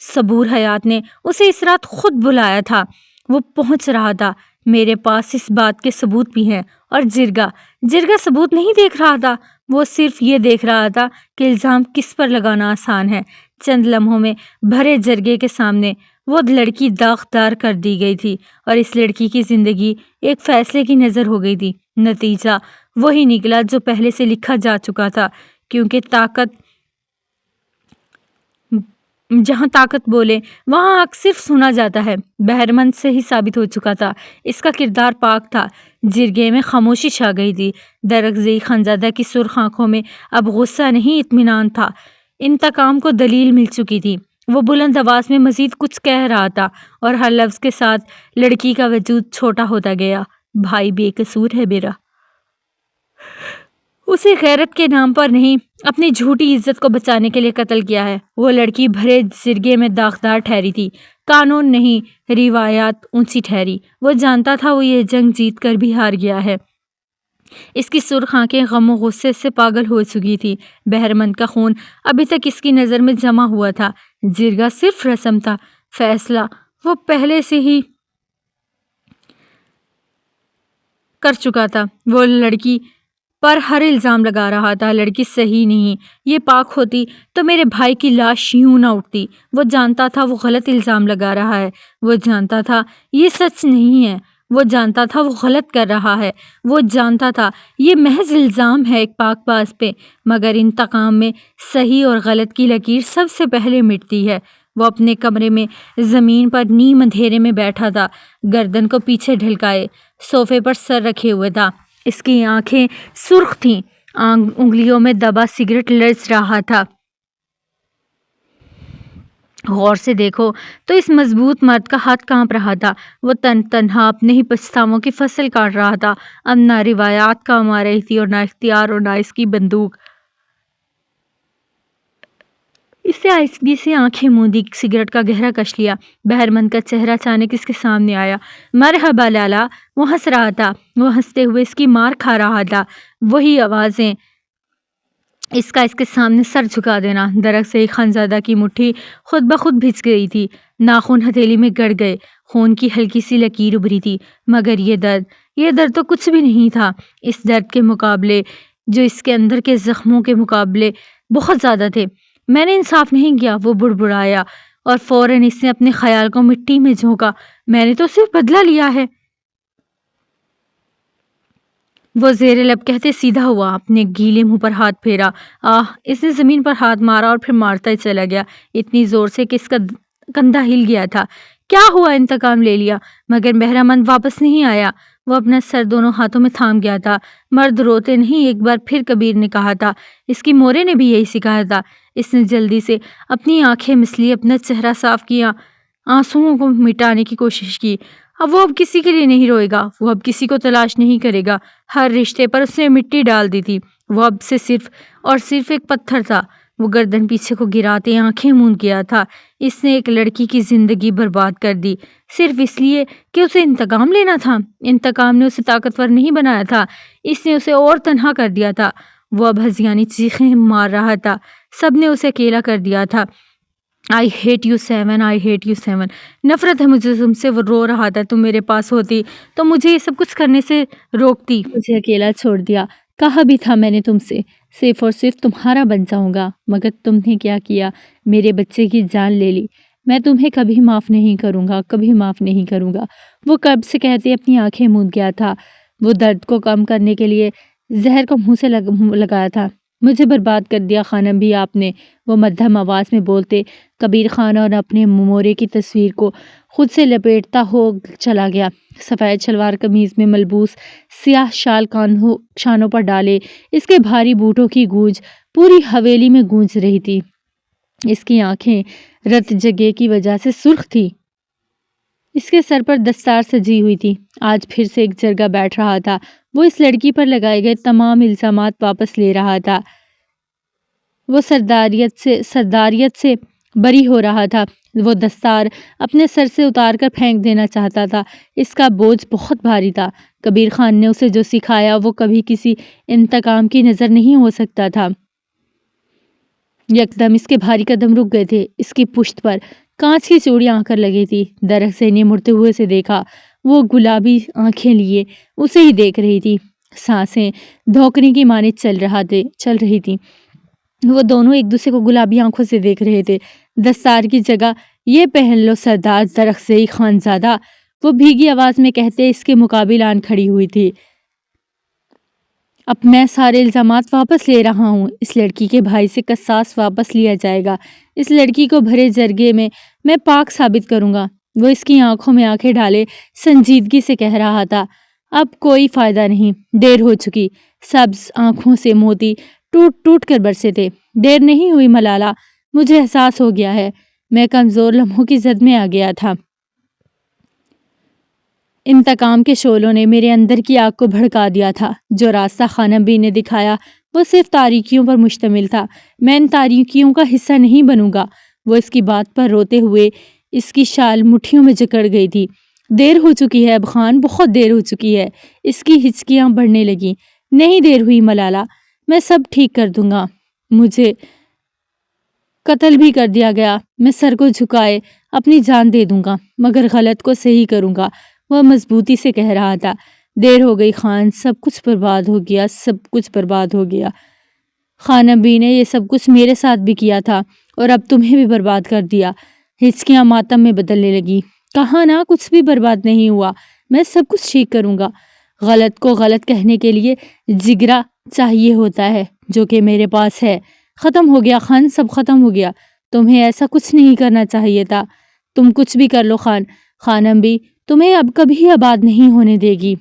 صبور حیات نے اسے اس رات خود بلایا تھا، وہ پہنچ رہا تھا۔ میرے پاس اس بات کے ثبوت بھی ہیں۔ اور جرگا ثبوت نہیں دیکھ رہا تھا، وہ صرف یہ دیکھ رہا تھا کہ الزام کس پر لگانا آسان ہے۔ چند لمحوں میں بھرے جرگے کے سامنے وہ لڑکی داغدار کر دی گئی تھی اور اس لڑکی کی زندگی ایک فیصلے کی نظر ہو گئی تھی۔ نتیجہ وہی نکلا جو پہلے سے لکھا جا چکا تھا، کیونکہ جہاں طاقت بولے وہاں حق صرف سنا جاتا ہے۔ بہرمند سے ہی ثابت ہو چکا تھا، اس کا کردار پاک تھا۔ جرگے میں خاموشی چھا گئی تھی۔ درخزئی خانزادہ کی سرخ آنکھوں میں اب غصہ نہیں اطمینان تھا۔ انتقام کو دلیل مل چکی تھی۔ وہ بلند آواز میں مزید کچھ کہہ رہا تھا اور ہر لفظ کے ساتھ لڑکی کا وجود چھوٹا ہوتا گیا۔ بھائی بے قصور ہے میرا، اسے غیرت کے نام پر نہیں، اپنی جھوٹی عزت کو بچانے کے لیے قتل کیا ہے۔ وہ لڑکی بھرے جرگے میں داغدار ٹھہری تھی، قانون نہیں روایات اونچی ٹھہری۔ وہ جانتا تھا وہ یہ جنگ جیت کر بھی ہار گیا ہے۔ اس کی سرخ آنکھیں غم و غصے سے پاگل ہو چکی تھی۔ بہرمند کا خون ابھی تک اس کی نظر میں جمع ہوا تھا۔ جرگہ صرف رسم تھا، فیصلہ وہ پہلے سے ہی کر چکا تھا۔ وہ لڑکی پر ہر الزام لگا رہا تھا۔ لڑکی صحیح نہیں، یہ پاک ہوتی تو میرے بھائی کی لاش یوں نہ اٹھتی۔ وہ جانتا تھا وہ غلط الزام لگا رہا ہے، وہ جانتا تھا یہ سچ نہیں ہے، وہ جانتا تھا وہ غلط کر رہا ہے، وہ جانتا تھا یہ محض الزام ہے ایک پاک باز پہ، مگر انتقام میں صحیح اور غلط کی لکیر سب سے پہلے مٹتی ہے۔ وہ اپنے کمرے میں زمین پر نیم اندھیرے میں بیٹھا تھا، گردن کو پیچھے ڈھلکائے صوفے پر سر رکھے ہوئے تھا۔ اس کی آنکھیں سرخ تھیں، انگلیوں میں دبا سگریٹ لرز رہا تھا۔ غور سے دیکھو تو اس مضبوط مرد کا ہاتھ کانپ رہا تھا۔ وہ تنہا اپنے ہی پچھتاووں کی فصل کاٹ رہا تھا۔ اب نہ روایات کام آ رہی تھی اور نہ اختیار اور نہ اس کی بندوق۔ اس سے آہستگی سے آنکھیں موندی، سگریٹ کا گہرا کش لیا۔ بہرمند کا چہرہ اچانک اس کے سامنے آیا۔ مرحبا لالا، وہ ہنس رہا تھا، وہ ہنستے ہوئے اس کی مار کھا رہا تھا۔ وہی آوازیں، اس کے سامنے سر جھکا دینا۔ درخزئی خانزادہ کی مٹھی خود بخود بھیج گئی تھی، ناخن ہتھیلی میں گڑ گئے، خون کی ہلکی سی لکیر ابھری تھی۔ مگر یہ درد تو کچھ بھی نہیں تھا اس درد کے مقابلے جو اس کے اندر کے زخموں کے مقابلے بہت زیادہ تھے۔ میں نے انصاف نہیں کیا، وہ بڑبڑایا اور فوراً اس نے اپنے خیال کو مٹی میں جھونکا۔ میں نے تو صرف بدلہ لیا ہے، وہ زیر لب کہتے سیدھا ہوا، اپنے گیلے منہ پر ہاتھ پھیرا۔ اس نے زمین پر ہاتھ مارا اور پھر مارتا ہی چلا گیا، اتنی زور سے کہ اس کا کندھا ہل گیا تھا۔ کیا ہوا؟ انتقام لے لیا، مگر بہرمند واپس نہیں آیا۔ وہ اپنا سر دونوں ہاتھوں میں تھام گیا تھا۔ مرد روتے نہیں، ایک بار پھر کبیر نے کہا تھا۔ اس کی مورے نے بھی یہی سکھایا تھا۔ اس نے جلدی سے اپنی آنکھیں مسلی، اپنا چہرہ صاف کیا، آنسوؤں کو مٹانے کی کوشش کی۔ وہ اب کسی کے لیے نہیں روئے گا، وہ اب کسی کو تلاش نہیں کرے گا۔ ہر رشتے پر اس نے مٹی ڈال دی تھی، وہ اب سے صرف اور صرف ایک پتھر تھا۔ وہ گردن پیچھے کو گراتے آنکھیں موند گیا تھا۔ اس نے ایک لڑکی کی زندگی برباد کر دی، صرف اس لیے کہ اسے انتقام لینا تھا۔ انتقام نے اسے طاقتور نہیں بنایا تھا، اس نے اسے اور تنہا کر دیا تھا۔ وہ اب ہذیانی چیخیں مار رہا تھا۔ سب نے اسے اکیلا کر دیا تھا، I hate you seven, I hate you seven, نفرت ہے مجھے تم سے۔ وہ رو رہا تھا، تم میرے پاس ہوتی تو مجھے یہ سب کچھ کرنے سے روکتی، مجھے اکیلا چھوڑ دیا۔ کہا بھی تھا میں نے تم سے صرف اور صرف تمہارا بن جاؤں گا، مگر تم نے کیا کیا؟ میرے بچے کی جان لے لی۔ میں تمہیں کبھی معاف نہیں کروں گا، کبھی معاف نہیں کروں گا۔ وہ کب سے کہتے اپنی آنکھیں موند گیا تھا۔ وہ درد کو کم کرنے کے لیے زہر کو منہ سے لگایا تھا۔ مجھے برباد کر دیا خانم بھی آپ نے، وہ مدھم آواز میں بولتے کبیر خان اور اپنے ممورے کی تصویر کو خود سے لپیٹتا ہو چلا گیا۔ سفید شلوار قمیض میں ملبوس، سیاہ شال شانوں پر ڈالے، اس کے بھاری بوٹوں کی گونج پوری حویلی میں گونج رہی تھی۔ اس کی آنکھیں رت جگہ کی وجہ سے سرخ تھی۔ اس کے سر پر دستار سجی ہوئی تھی۔ آج پھر سے ایک جرگہ بیٹھ رہا تھا۔ وہ اس لڑکی پر لگائے گئے تمام الزامات واپس لے رہا تھا۔ وہ سرداریت سے بری ہو رہا تھا۔ وہ دستار اپنے سر سے اتار کر پھینک دینا چاہتا تھا۔ اس کا بوجھ بہت بھاری تھا۔ کبیر خان نے اسے جو سکھایا وہ کبھی کسی انتقام کی نظر نہیں ہو سکتا تھا۔ یکدم اس کے بھاری قدم رک گئے تھے۔ اس کی پشت پر کانچ کی چوڑیاں آ کر لگی تھی۔ درخت نے مڑتے ہوئے سے دیکھا۔ وہ گلابی آنکھیں لیے اسے ہی دیکھ رہی تھی۔ سانسیں دھوکنے کی مانند چل رہی تھی۔ وہ دونوں ایک دوسرے کو گلابی آنکھوں سے دیکھ رہے تھے۔ دستار کی جگہ یہ پہن لو سردار درخزئی خانزادہ، وہ بھیگی آواز میں کہتے اس کے مقابل آن کھڑی ہوئی تھی۔ اب میں سارے الزامات واپس لے رہا ہوں۔ اس لڑکی کے بھائی سے قصاص واپس لیا جائے گا۔ اس لڑکی کو بھرے جرگے میں پاک ثابت کروں گا۔ وہ اس کی آنکھوں میں آنکھیں ڈالے سنجیدگی سے کہہ رہا تھا۔ اب کوئی فائدہ نہیں، دیر ہو چکی۔ سبز آنکھوں سے موتی ٹوٹ ٹوٹ کر برسے تھے۔ دیر نہیں ہوئی ملالہ، مجھے احساس ہو گیا ہے، میں کمزور لمحوں کی زد میں آ گیا تھا۔ انتقام کے شعلوں نے میرے اندر کی آگ کو بھڑکا دیا تھا۔ جو راستہ خانم بی نے دکھایا وہ صرف تاریکیوں پر مشتمل تھا۔ میں ان تاریکیوں کا حصہ نہیں بنوں گا۔ وہ اس کی بات پر روتے ہوئے اس کی شال مٹھیوں میں جکڑ گئی تھی۔ دیر ہو چکی ہے اب خان، بہت دیر ہو چکی ہے۔ اس کی ہچکیاں بڑھنے لگیں۔ نہیں دیر ہوئی ملالہ، میں سب ٹھیک کر دوں گا۔ مجھے قتل بھی کر دیا گیا، میں سر کو جھکائے اپنی جان دے دوں گا، مگر غلط کو صحیح کروں گا، وہ مضبوطی سے کہہ رہا تھا۔ دیر ہو گئی خان، سب کچھ برباد ہو گیا، سب کچھ برباد ہو گیا۔ خانم بی نے یہ سب کچھ میرے ساتھ بھی کیا تھا اور اب تمہیں بھی برباد کر دیا۔ ہچکیاں ماتم میں بدلنے لگی۔ کہا نا کچھ بھی برباد نہیں ہوا، میں سب کچھ ٹھیک کروں گا۔ غلط کو غلط کہنے کے لیے جگرا چاہیے ہوتا ہے، جو کہ میرے پاس ہے۔ ختم ہو گیا خان، سب ختم ہو گیا۔ تمہیں ایسا کچھ نہیں کرنا چاہیے تھا۔ تم کچھ بھی کر لو خان، خانم بھی تمہیں اب کبھی آباد نہیں ہونے دے گی۔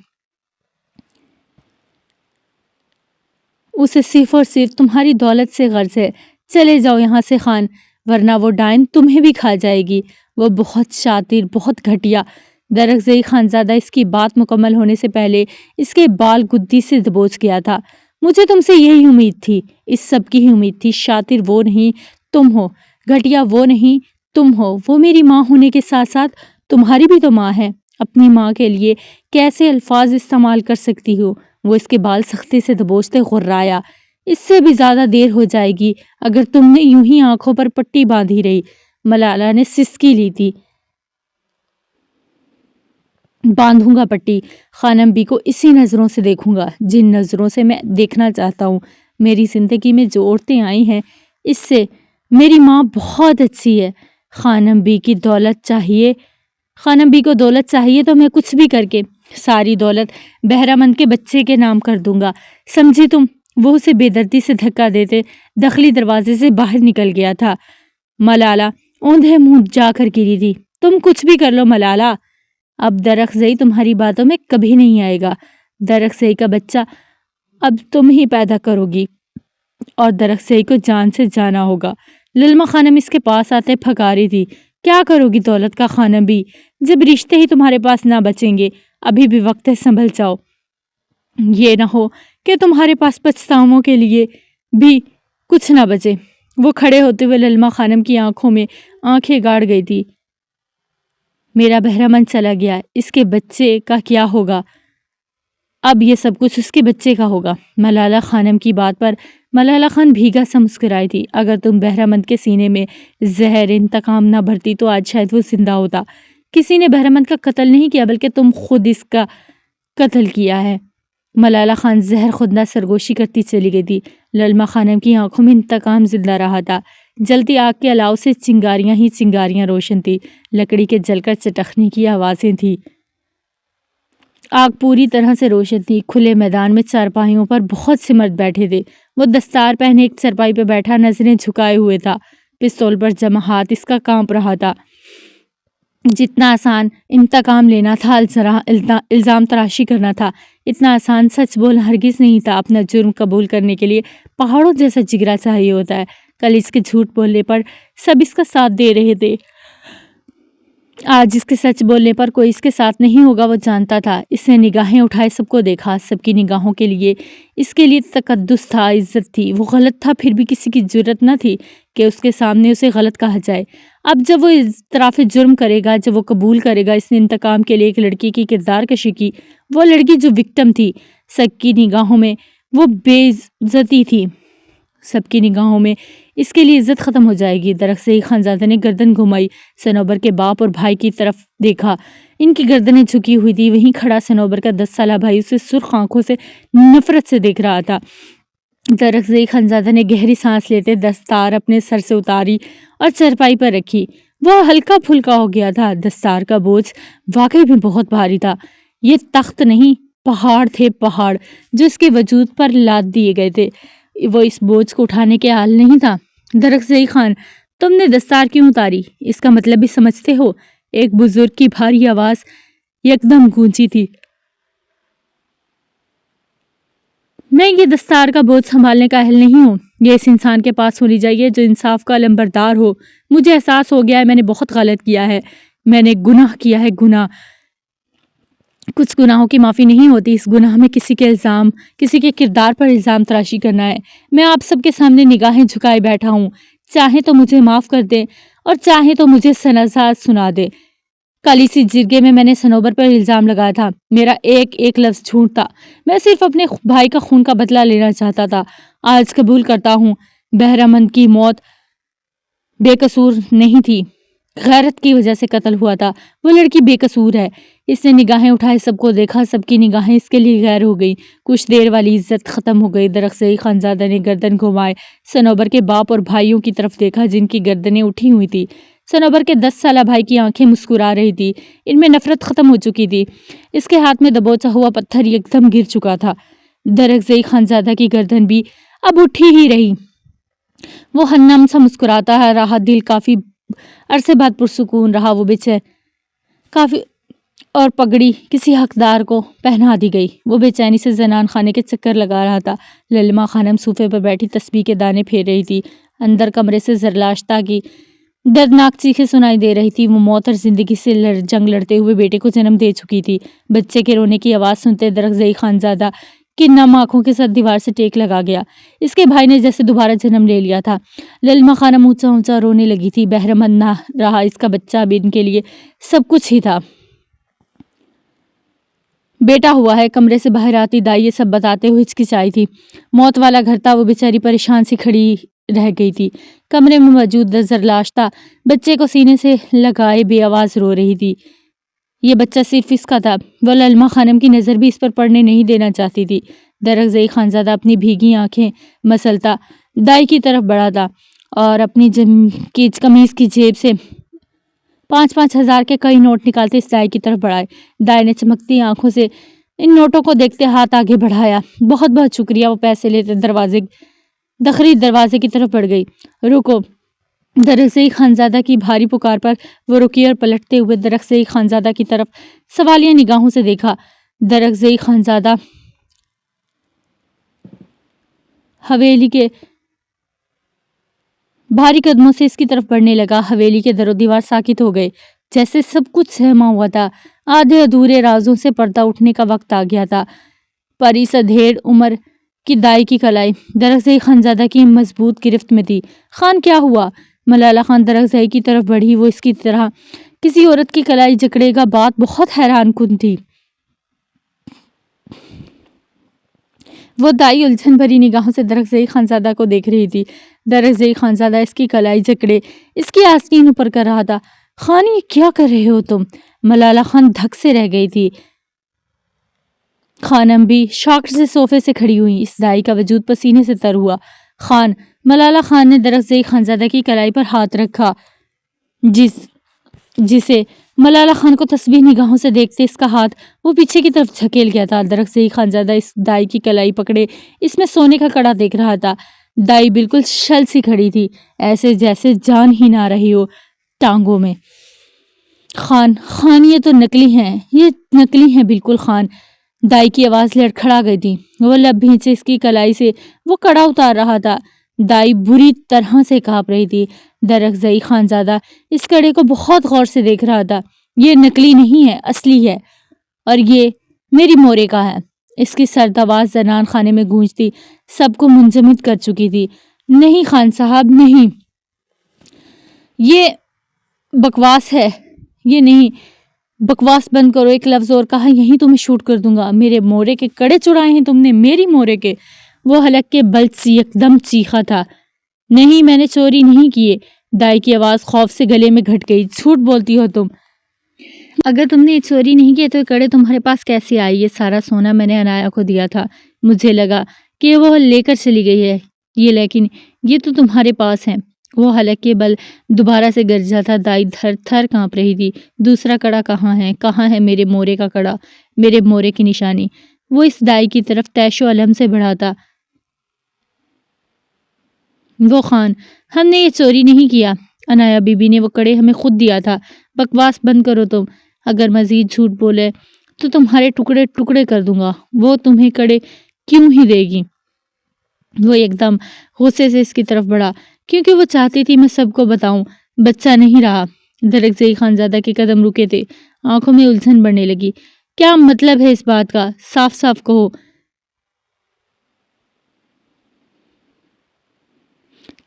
اسے صرف اور صرف تمہاری دولت سے غرض ہے۔ چلے جاؤ یہاں سے خان، ورنہ وہ ڈائن تمہیں بھی کھا جائے گی۔ وہ بہت شاطر، بہت گھٹیا۔ درخزئی خانزادہ اس کی بات مکمل ہونے سے پہلے اس کے بال گدی سے دبوچ گیا تھا۔ مجھے تم سے یہی امید تھی، اس سب کی ہی امید تھی۔ شاطر وہ نہیں تم ہو، گھٹیا وہ نہیں تم ہو۔ وہ میری ماں ہونے کے ساتھ ساتھ تمہاری بھی تو ماں ہے۔ اپنی ماں کے لیے کیسے الفاظ استعمال کر سکتی ہو؟ وہ اس کے بال سختی سے دبوچتے غرایا۔ اس سے بھی زیادہ دیر ہو جائے گی اگر تم نے یوں ہی آنکھوں پر پٹی باندھی رہی۔ ملالہ نے سسکی لی تھی۔ باندھوں گا پٹی، خانم بی کو اسی نظروں سے دیکھوں گا جن نظروں سے میں دیکھنا چاہتا ہوں۔ میری زندگی میں جو عورتیں آئی ہیں اس سے میری ماں بہت اچھی ہے۔ خانم بی کو دولت چاہیے تو میں کچھ بھی کر کے ساری دولت بہرامند کے بچے کے نام کر دوں گا، سمجھی تم؟ وہ اسے بے دردی سے دھکا دیتے داخلی دروازے سے باہر نکل گیا تھا۔ ملالہ اوندھے منہ جا کر گری تھی۔ تم کچھ بھی کر لو ملالہ، اب درخزئی تمہاری باتوں میں کبھی نہیں آئے گا۔ درخزئی کا بچہ اب تم ہی پیدا کرو گی اور درخزئی کو جان سے جانا ہوگا۔ للما خانم اس کے پاس آتے پھکاری تھی۔ کیا کرو گی دولت کا خانم بھی، جب رشتے ہی تمہارے پاس نہ بچیں گے؟ ابھی بھی وقت ہے، سنبھل جاؤ، یہ نہ ہو کہ تمہارے پاس پچھتاووں کے لیے بھی کچھ نہ بچے۔ وہ کھڑے ہوتے ہوئے للما خانم کی آنکھوں میں آنکھیں گاڑ گئی تھی۔ میرا بہرامند چلا گیا، اس کے بچے کا کیا ہوگا؟ اب یہ سب کچھ اس کے بچے کا ہوگا۔ ملالہ خانم کی بات پر ملالہ خان بھیگا سا مسکرائی تھی۔ اگر تم بہرامند کے سینے میں زہر انتقام نہ بھرتی تو آج شاید وہ زندہ ہوتا۔ کسی نے بہرامند کا قتل نہیں کیا بلکہ تم خود اس کا قتل کیا ہے۔ ملالہ خان زہر خودنہ سرگوشی کرتی چلی گئی تھی۔ للما خانم کی آنکھوں میں انتقام زندہ رہا تھا۔ جلتی آگ کے الاؤ سے چنگاریاں ہی چنگاریاں روشن تھی۔ لکڑی کے جل کر چٹکنے کی آوازیں تھی۔ آگ پوری طرح سے روشن تھی۔ کھلے میدان میں چارپائیوں پر بہت سے مرد بیٹھے تھے۔ وہ دستار پہنے ایک چارپائی پہ بیٹھا نظریں جھکائے ہوئے تھا۔ پستول پر جمع ہاتھ اس کا کانپ رہا تھا۔ جتنا آسان انتقام لینا تھا، الزام تراشی کرنا تھا، اتنا آسان سچ بولنا ہرگز نہیں تھا۔ اپنا جرم قبول کرنے کے لیے پہاڑوں جیسا جگرا چاہیے ہوتا ہے۔ کل اس کے جھوٹ بولنے پر سب اس کا ساتھ دے رہے تھے، آج اس کے سچ بولنے پر کوئی اس کے ساتھ نہیں ہوگا، وہ جانتا تھا۔ اس نے نگاہیں اٹھائے، سب کو دیکھا۔ سب کی نگاہوں کے لیے اس کے لیے تقدس تھا، عزت تھی۔ وہ غلط تھا، پھر بھی کسی کی جرت نہ تھی کہ اس کے سامنے اسے غلط کہا جائے۔ اب جب وہ اعتراف جرم کرے گا، جب وہ قبول کرے گا اس نے انتقام کے لیے ایک لڑکی کی کردار کشی کی، وہ لڑکی جو وکٹم تھی، سب کی نگاہوں میں وہ بے عزتی تھی، سب کی نگاہوں میں اس کے لیے عزت ختم ہو جائے گی۔ درخزئی خانزادہ نے گردن گھمائی، صنوبر کے باپ اور بھائی کی طرف دیکھا۔ ان کی گردنیں جھکی ہوئی تھی۔ وہیں کھڑا صنوبر کا 10 سالہ بھائی اسے سرخ آنکھوں سے نفرت سے دیکھ رہا تھا۔ درخزئی خانزادہ نے گہری سانس لیتے دستار اپنے سر سے اتاری اور چارپائی پر رکھی۔ وہ ہلکا پھلکا ہو گیا تھا۔ دستار کا بوجھ واقعی میں بہت بھاری تھا۔ یہ تخت نہیں، پہاڑ تھے، پہاڑ جو اس کے وجود پر لاد دیے گئے تھے۔ وہ اس بوجھ کو اٹھانے کے حال نہیں تھا۔ درخزئی خان، تم نے دستار کیوں اتاری؟ اس کا مطلب بھی سمجھتے ہو؟ ایک بزرگ کی بھاری آواز یکدم گونجی تھی۔ میں یہ دستار کا بوجھ سنبھالنے کا اہل نہیں ہوں۔ یہ اس انسان کے پاس ہونی چاہیے جو انصاف کا علمبردار ہو۔ مجھے احساس ہو گیا ہے میں نے بہت غلط کیا ہے، میں نے گناہ کیا ہے، گناہ۔ کچھ گناہوں کی معافی نہیں ہوتی۔ اس گناہ میں کسی کے کردار پر الزام تراشی کرنا ہے۔ میں آپ سب کے سامنے نگاہیں جھکائے بیٹھا ہوں، چاہیں تو مجھے معاف کر دیں اور چاہیں تو مجھے سزا سنا دیں۔ کل اسی جرگے میں نے صنوبر پر الزام لگایا تھا، میرا ایک ایک لفظ جھوٹ تھا، میں صرف اپنے بھائی کا خون کا بدلہ لینا چاہتا تھا۔ آج قبول کرتا ہوں، بہرامند کی موت بے قصور نہیں تھی، غیرت کی وجہ سے قتل ہوا تھا۔ وہ لڑکی بے قصور ہے۔ اس نے نگاہیں اٹھائے، سب کو دیکھا، سب کی نگاہیں اس کے لیے غیر ہو گئی۔ کچھ دیر والی عزت ختم ہو گئی۔ درخزئی خانزادہ نے گردن گھمائے صنوبر کے باپ اور بھائیوں کی طرف دیکھا جن کی گردنیں اٹھی ہوئی تھی۔ صنوبر کے 10 سالہ بھائی کی آنکھیں مسکرا رہی تھی، ان میں نفرت ختم ہو چکی تھی۔ اس کے ہاتھ میں دبوچا ہوا پتھر یکدم گر چکا تھا۔ درخزئی خانزادہ کی گردن بھی اب اٹھی ہی رہی۔ وہ ہنم سا مسکراتا رہا، دل کافی عرصے بعد پرسکون رہا۔ وہ بے چین کافی اور پگڑی کسی حقدار کو پہنا دی گئی۔ وہ بے چینی سے زنان خانے کے چکر لگا رہا تھا۔ للما خانم صوفے پر بیٹھی تسبیح کے دانے پھیر رہی تھی۔ اندر کمرے سے زرلاشتہ کی دردناک چیخیں سنائی دے رہی تھی۔ وہ موت اور زندگی سے جنگ لڑتے ہوئے بیٹے کو جنم دے چکی تھی۔ بچے کے رونے کی آواز سنتے درخزئی خانزادہ کی نم آنکھوں کے ساتھ دیوار سے ٹیک لگا گیا۔ اس کے بھائی نے جیسے دوبارہ جنم لے لیا تھا۔ للما خانم اونچا اونچا رونے لگی تھی۔ بہرامند نہ رہا، اس کا بچہ اب ان کے لیے سب کچھ ہی تھا۔ بیٹا ہوا ہے۔ کمرے سے باہر آتی دائی یہ سب بتاتے ہوئے ہچکچائی تھی۔ موت والا گھر تھا۔ وہ بیچاری پریشان سی کھڑی رہ گئی تھی۔ کمرے میں موجود زرلاشتہ بچے کو سینے سے لگائے بے آواز رو رہی تھی۔ یہ بچہ صرف اس کا تھا۔ وہ للما خانم کی نظر بھی اس پر پڑنے نہیں دینا چاہتی تھی۔ درخزئی خانزادہ اپنی بھیگی آنکھیں مسلتا دائی کی طرف بڑھا تھا اور اپنی قمیض کی جیب سے 5-5 ہزار کے کئی نوٹ نکالتے اس دائی کی طرف بڑھائے۔ دائی نے چمکتی آنکھوں سے ان نوٹوں کو دیکھتے ہاتھ آگے بڑھایا۔ بہت بہت شکریہ۔ وہ پیسے لیتے دخری دروازے کی طرف بڑھ گئی۔ رکو۔ درخزئی خانزادہ کی بھاری پکار پر وہ رکی اور پلٹتے ہوئے درخزئی خانزادہ کی طرف سوالیہ نگاہوں سے دیکھا۔ درخزئی خانزادہ حویلی کے بھاری قدموں سے اس کی طرف بڑھنے لگا۔ حویلی کے در و دیوار ساکت ہو گئے، جیسے سب کچھ سہما ہوا تھا۔ آدھے ادھورے رازوں سے پردہ اٹھنے کا وقت آ گیا تھا۔ پری سا ڈھیڑ عمر کی دائی کی کلائی درخزئی خانزادہ کی مضبوط گرفت میں تھی۔ خان کیا ہوا؟ ملالہ خان درخزئی کی طرف بڑھی۔ وہ اس کی طرح کسی عورت کی کلائی جکڑے گا بات بہت حیران کن تھی۔ وہ دائی الجھن بھری نگاہوں سے درخزئی خانزادہ کو دیکھ رہی تھی۔ درخزئی خانزادہ اس کی کلائی جکڑے اس کی آستین اوپر کر رہا تھا۔ خان یہ کیا کر رہے ہو تم؟ ملالہ خان دھک سے رہ گئی تھی۔ خانم بھی شاک سے صوفے سے کھڑی ہوئی۔ اس دائی کا وجود پسینے سے تر ہوا۔ خان، ملالہ خان نے درخزئی خانزادہ کی کلائی پر ہاتھ رکھا جسے ملالہ خان کو تسبیح نگاہوں سے دیکھتے اس کا ہاتھ وہ پیچھے کی طرف جھکیل گیا تھا۔ درخزئی خانزادہ اس دائی کی کلائی پکڑے اس میں سونے کا کڑا دیکھ رہا تھا۔ دائی بالکل شل سی کھڑی تھی، ایسے جیسے جان ہی نہ رہی ہو ٹانگوں میں۔ خان یہ تو نکلی ہیں، یہ نکلی ہیں بالکل خان۔ دائی کی آواز لڑکھڑا گئی تھی۔ وہ لب بھینچے اس کی کلائی سے وہ کڑا اتار رہا تھا۔ دائی بری طرح سے کانپ رہی تھی۔ درخزئی خانزادہ اس کڑے کو بہت غور سے دیکھ رہا تھا۔ یہ نکلی نہیں ہے، اصلی ہے، اور یہ میری مورے کا ہے۔ اس کی سرد آواز زنان خانے میں گونجتی سب کو منجمد کر چکی تھی۔ نہیں خان صاحب، نہیں، یہ بکواس ہے، یہ نہیں، بکواس بند کرو۔ ایک لفظ اور کہا یہیں تمہیں شوٹ کر دوں گا۔ میرے مورے کے کڑے چڑھائے ہیں تم نے، میری مورے کے؟ وہ حلق کے بل یکدم چیخا تھا۔ نہیں، میں نے چوری نہیں کیے۔ دائی کی آواز خوف سے گلے میں گھٹ گئی۔ جھوٹ بولتی ہو تم۔ اگر تم نے یہ چوری نہیں کیے تو یہ کڑے تمہارے پاس کیسے آئے؟ یہ سارا سونا میں نے عنایا کو دیا تھا۔ مجھے لگا کہ وہ لے کر چلی گئی ہے لیکن یہ تو تمہارے پاس ہیں۔ وہ حلق کے بل دوبارہ سے گرجا تھا۔ دائی تھر تھر کانپ رہی تھی۔ دوسرا کڑا کہاں ہے؟ کہاں ہے میرے مورے کا کڑا، میرے مورے کی نشانی؟ وہ اس دائی کی طرف تیش و علم سے بڑھا تھا۔ وہ خان، ہم نے یہ چوری نہیں کیا، عنایا بی بی نے وہ کڑے ہمیں خود دیا تھا۔ بکواس بند کرو تم۔ اگر مزید جھوٹ بولے تو تمہارے ٹکڑے ٹکڑے کر دوں گا۔ وہ تمہیں کڑے کیوں ہی دے گی؟ وہ ایک دم غصے سے اس کی طرف بڑھا، کیونکہ وہ چاہتی تھی میں سب کو بتاؤں۔ بچہ نہیں رہا۔ درخزئی خانزادہ کے قدم رکے تھے، آنکھوں میں الجھن بڑھنے لگی۔ کیا مطلب ہے اس بات کا؟ صاف صاف کہو۔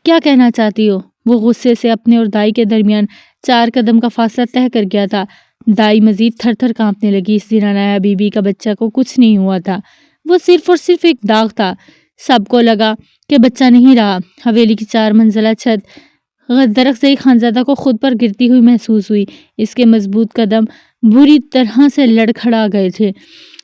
کیا کہنا چاہتی ہو؟ وہ غصے سے اپنے اور دائی کے درمیان 4 قدم کا فاصلہ طے کر گیا تھا۔ دائی مزید تھر تھر کانپنے لگی۔ اس دن عنایا بی بی کا بچہ کو کچھ نہیں ہوا تھا، وہ صرف اور صرف ایک داغ تھا۔ سب کو لگا کہ بچہ نہیں رہا۔ حویلی کی 4 منزلہ چھت درخزئی خانزادہ کو خود پر گرتی ہوئی محسوس ہوئی۔ اس کے مضبوط قدم بری طرح سے لڑکھڑا گئے تھے۔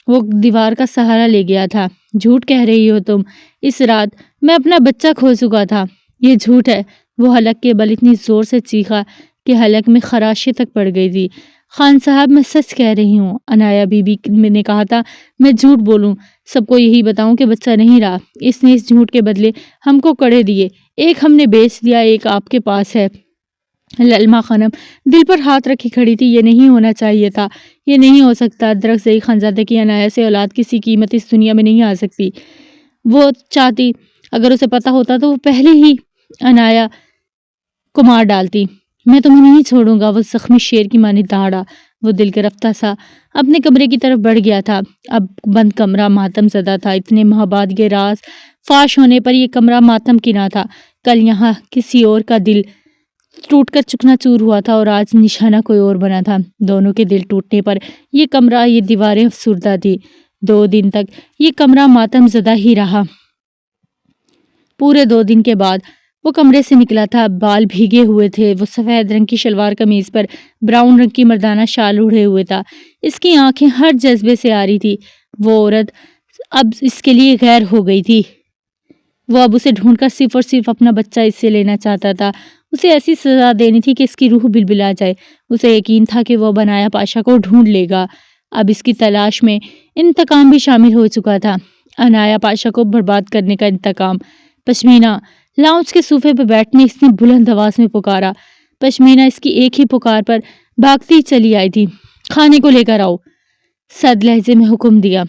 وہ دیوار کا سہارا لے گیا تھا۔ جھوٹ کہہ رہی ہو تم۔ اس رات میں اپنا بچہ کھو چکا تھا۔ یہ جھوٹ ہے۔ وہ حلق کے بل اتنی زور سے چیخا کہ حلق میں خراشیں تک پڑ گئی تھی۔ خان صاحب، میں سچ کہہ رہی ہوں۔ عنایا بی بی نے کہا تھا میں جھوٹ بولوں، سب کو یہی بتاؤں کہ بچہ نہیں رہا۔ اس نے اس جھوٹ کے بدلے ہم کو کڑے دیے، ایک ہم نے بیچ دیا، ایک آپ کے پاس ہے۔ للما خانم دل پر ہاتھ رکھی کھڑی تھی۔ یہ نہیں ہونا چاہیے تھا، یہ نہیں ہو سکتا۔ درخزئی خانزادہ کی عنایا سے اولاد کسی قیمت اس دنیا میں نہیں آ سکتی۔ وہ چاہتی اگر اسے پتا ہوتا تو وہ پہلے ہی عنایا کو مار ڈالتی۔ میں تمہیں نہیں چھوڑوں گا۔ وہ زخمی شیر کی مانند دہاڑا۔ وہ دل گرفتہ سا اپنے کمرے کی طرف بڑھ گیا تھا۔ اب بند کمرہ ماتم زدہ تھا۔ اتنے ماہ بعد یہ راز فاش ہونے پر یہ کمرہ ماتم کی نہ تھا۔ کل یہاں کسی اور کا دل ٹوٹ کر چکنا چور ہوا تھا اور آج نشانہ کوئی اور بنا تھا۔ دونوں کے دل ٹوٹنے پر یہ کمرہ، یہ دیواریں افسردہ تھی۔ 2 دن تک یہ کمرہ ماتم زدہ ہی رہا۔ پورے 2 دن کے بعد وہ کمرے سے نکلا تھا۔ بال بھیگے ہوئے تھے۔ وہ سفید رنگ کی شلوار قمیض پر براؤن رنگ کی مردانہ شال اڑے ہوئے تھا۔ اس کی آنکھیں ہر جذبے سے آ رہی تھی۔ وہ عورت اب اس کے لیے غیر ہو گئی تھی۔ وہ اب اسے ڈھونڈ کر صرف اور صرف اپنا بچہ اس سے لینا چاہتا تھا۔ اسے ایسی سزا دینی تھی کہ اس کی روح بلبلا جائے۔ اسے یقین تھا کہ وہ عنایا پاشا کو ڈھونڈ لے گا۔ اب اس کی تلاش میں انتقام بھی شامل ہو چکا تھا۔ عنایا پاشا کو برباد کرنے کا انتقام۔ پشمینہ لاؤنج کے صوفے پہ بیٹھنے اس نے بلند آواز میں پکارا۔ پشمینہ اس کی ایک ہی پکار پر بھاگتی چلی آئی تھی۔ کھانے کو لے کر آؤ، سرد لہجے میں حکم دیا۔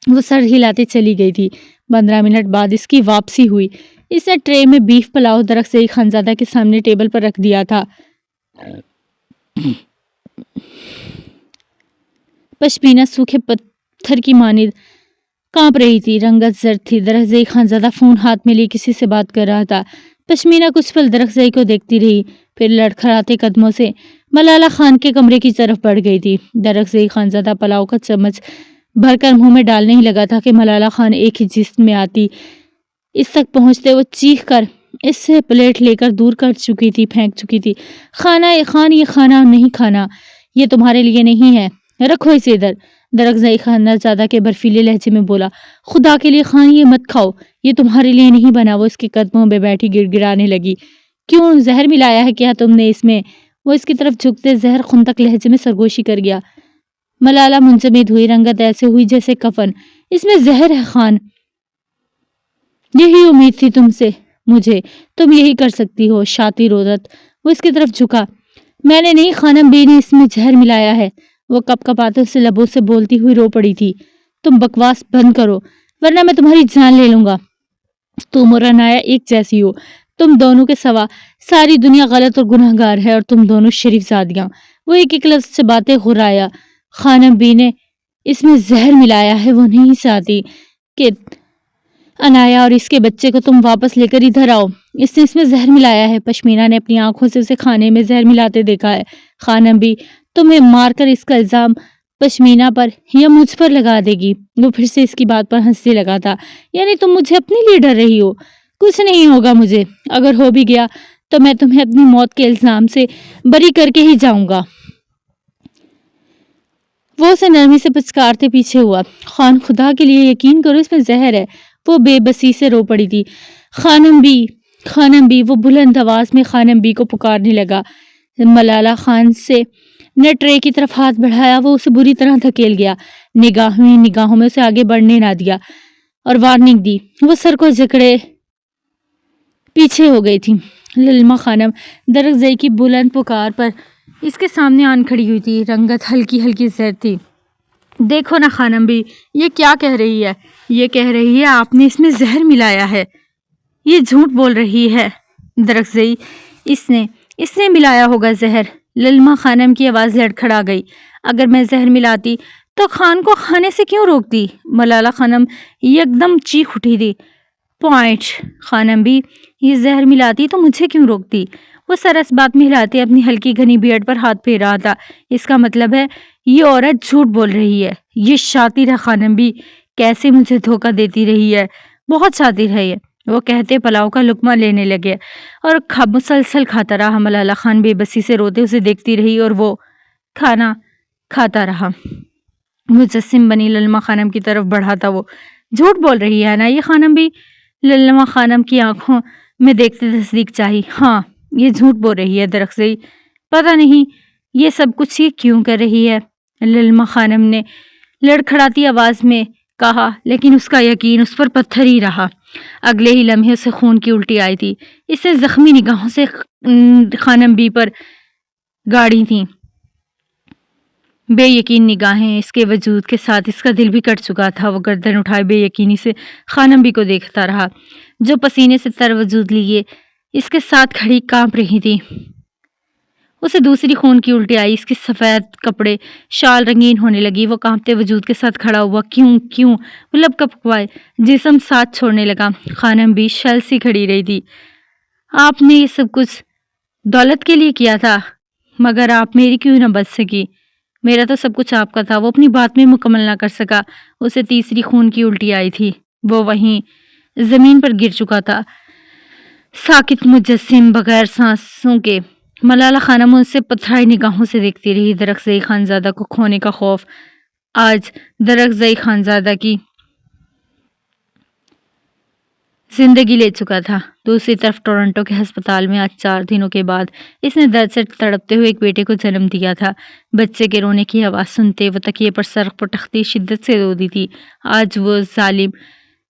وہ سر ہلاتے چلی گئی تھی۔ 15 منٹ بعد اس کی واپسی ہوئی۔ اس نے ٹرے میں بیف پلاؤ درخزئی خانزادہ کے سامنے ٹیبل پر رکھ دیا تھا۔ پشمینہ سوکھے پتھر کی مانند کانپ رہی تھی، رنگت زرد تھی۔ درخزئی خانزادہ فون ہاتھ میں لیے کسی سے بات کر رہا تھا۔ پشمینہ کچھ پل درخزئی کو دیکھتی رہی، پھر لڑکھڑاتے قدموں سے ملالہ خان کے کمرے کی طرف بڑھ گئی تھی۔ درخزئی خانزادہ پلاؤ کا چمچ بھر کر منہ میں ڈالنے ہی لگا تھا کہ ملالہ خان ایک ہی جسم میں آتی۔ اس تک پہنچتے وہ چیخ کر اس سے پلیٹ لے کر دور کر چکی تھی، پھینک چکی تھی۔ خان یہ کھانا نہیں کھانا، یہ تمہارے لیے نہیں ہے، رکھو اسے ادھر۔ درخزئی خانہ زادہ کے برفیلے لہجے میں بولا، خدا کے لیے خان یہ مت کھاؤ، یہ تمہارے لیے نہیں بنا۔ وہ اس کے قدموں پہ بیٹھی گڑ گڑانے لگی۔ کیوں، زہر ملایا ہے کیا تم نے اس میں؟ وہ اس کی طرف جھکتے زہر خنتک لہجے میں سرگوشی کر گیا۔ ملالہ منجمد ہوئی، رنگت ایسے ہوئی جیسے کفن۔ اس میں زہر ہے خان، یہی امید تھی تم سے مجھے، تم یہی کر سکتی ہو شاطر عورت۔ وہ اس کی طرف جھکا، میں نے نہیں، خانم بی نے اس میں زہر ملایا ہے۔ وہ کپ کپاتے اسے لبوں سے بولتی ہوئی رو پڑی تھی۔ تم بکواس بند کرو ورنہ میں تمہاری جان لے لوں گا۔ تم اور عنایا ایک جیسی ہو، تم دونوں کے سوا ساری دنیا غلط اور گناہ گار ہے، اور تم دونوں شریف زادیاں۔ وہ ایک ایک لفظ سے باتیں غرایا۔ خانم بی نے اس میں زہر ملایا ہے، وہ نہیں چاہتی کہ عنایا اور اس کے بچے کو تم واپس لے کر ادھر آؤ۔ اس نے اس میں زہر ملایا ہے، پشمینہ نے اپنی آنکھوں سے اسے کھانے میں زہر ملاتے دیکھا ہے۔ خانم بی تمہیں مار کر اس کا الزام پشمینہ پر یا مجھ پر لگا دے گی۔ وہ پھر سے اس کی بات پر ہنسنے لگا تھا، یعنی تم مجھے اپنے لیے ڈر رہی ہو؟ کچھ نہیں ہوگا مجھے، اگر ہو بھی گیا تو میں تمہیں اپنی موت کے الزام سے بری کر کے ہی جاؤں گا۔ وہ اسے نرمی سے پچکارتے پیچھے ہوا۔ خان خدا کے لیے یقین کرو، اس میں زہر ہے۔ وہ بے بسی سے رو پڑی تھی۔ خانم بی، وہ بلند آواز میں خانم بی کو پکارنے لگا۔ ملالہ خان سے نے ٹرے کی طرف ہاتھ بڑھایا، وہ اسے بری طرح دھکیل گیا، نگاہوں میں اسے آگے بڑھنے نہ دیا اور وارننگ دی۔ وہ سر کو جکڑے پیچھے ہو گئی تھی۔ للما خانم درخزئی کی بلند پکار پر اس کے سامنے آن کھڑی ہوئی تھی، رنگت ہلکی زرد تھی۔ دیکھو نا خانم بی، یہ کیا کہہ رہی ہے؟ یہ کہہ رہی ہے آپ نے اس میں زہر ملایا ہے، یہ جھوٹ بول رہی ہے۔ درخزئی، اس نے ملایا ہوگا زہر۔ للما خانم کی آواز لڑکھڑا گئی۔ اگر میں زہر ملاتی تو خان کو کھانے سے کیوں روکتی؟ ملالہ خانم یکدم چیخ اٹھی تھی۔ پوائنٹ، خانم بی، یہ زہر ملاتی تو مجھے کیوں روکتی؟ وہ سر اس بات میں ہلاتے اپنی ہلکی گھنی بیئرڈ پر ہاتھ پھیر رہا تھا۔ اس کا مطلب ہے یہ عورت جھوٹ بول رہی ہے، یہ شاطر ہے خانم بی، کیسے مجھے دھوکہ دیتی رہی ہے، بہت شاطر ہے یہ۔ وہ کہتے پلاؤ کا لقمہ لینے لگے اور مسلسل کھاتا رہا۔ ملالہ خان بے بسی سے روتے اسے دیکھتی رہی اور وہ کھانا کھاتا رہا۔ مجسم بنی للما خانم کی طرف بڑھا تھا۔ وہ جھوٹ بول رہی ہے نا یہ خانم بی؟ للما خانم کی آنکھوں میں دیکھتے تصدیق چاہی۔ ہاں، یہ جھوٹ بول رہی ہے درخزئی، پتہ نہیں یہ سب کچھ یہ کیوں کر رہی ہے؟ للما خانم نے لڑکھڑاتی آواز میں کہا، لیکن اس کا یقین اس پر پتھر ہی رہا۔ اگلے ہی لمحے اسے خون کی الٹی آئی تھی۔ اس نے زخمی نگاہوں سے خانم بی پر گاڑی تھیں، بے یقین نگاہیں۔ اس کے وجود کے ساتھ اس کا دل بھی کٹ چکا تھا۔ وہ گردن اٹھائے بے یقینی سے خانم بی کو دیکھتا رہا، جو پسینے سے تر وجود لیے اس کے ساتھ کھڑی کانپ رہی تھی۔ اسے دوسری خون کی الٹی آئی، اس کی سفید کپڑے شال رنگین ہونے لگی۔ وہ کانپتے وجود کے ساتھ کھڑا ہوا۔ کیوں؟ وہ لب کپکپائے، جسم ساتھ چھوڑنے لگا۔ خانم بی شل سی کھڑی رہی تھی۔ آپ نے یہ سب کچھ دولت کے لیے کیا تھا، مگر آپ میری کیوں نہ بچ سکی؟ میرا تو سب کچھ آپ کا تھا۔ وہ اپنی بات میں مکمل نہ کر سکا۔ اسے تیسری خون کی الٹی آئی تھی۔ وہ وہیں زمین پر گر چکا تھا، ساکت مجسم، بغیر سانسوں کے۔ ملالہ خانم ان سے پتھرائی نگاہوں سے دیکھتی رہی۔ درخزئی خانزادہ کو کھونے کا خوف آج درخزئی خانزادہ کی زندگی لے چکا تھا۔ دوسری طرف ٹورنٹو کے ہسپتال میں آج 4 دنوں کے بعد اس نے درد سے تڑپتے ہوئے ایک بیٹے کو جنم دیا تھا۔ بچے کے رونے کی آواز سنتے وہ تکیے پر سر پٹکتی شدت سے رو دی تھی۔ آج وہ ظالم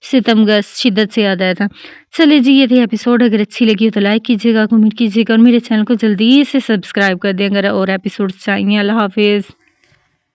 ستمگر شدت سے یاد آیا تھا۔ چلے جی، یہ تھے ایپیسوڈ۔ اگر اچھی لگی ہو تو لائک کیجیے گا، کمنٹ کیجیے گا اور میرے چینل کو جلدی سے سبسکرائب کر دیں اگر اور ایپیسوڈ چاہیے۔ اللہ حافظ۔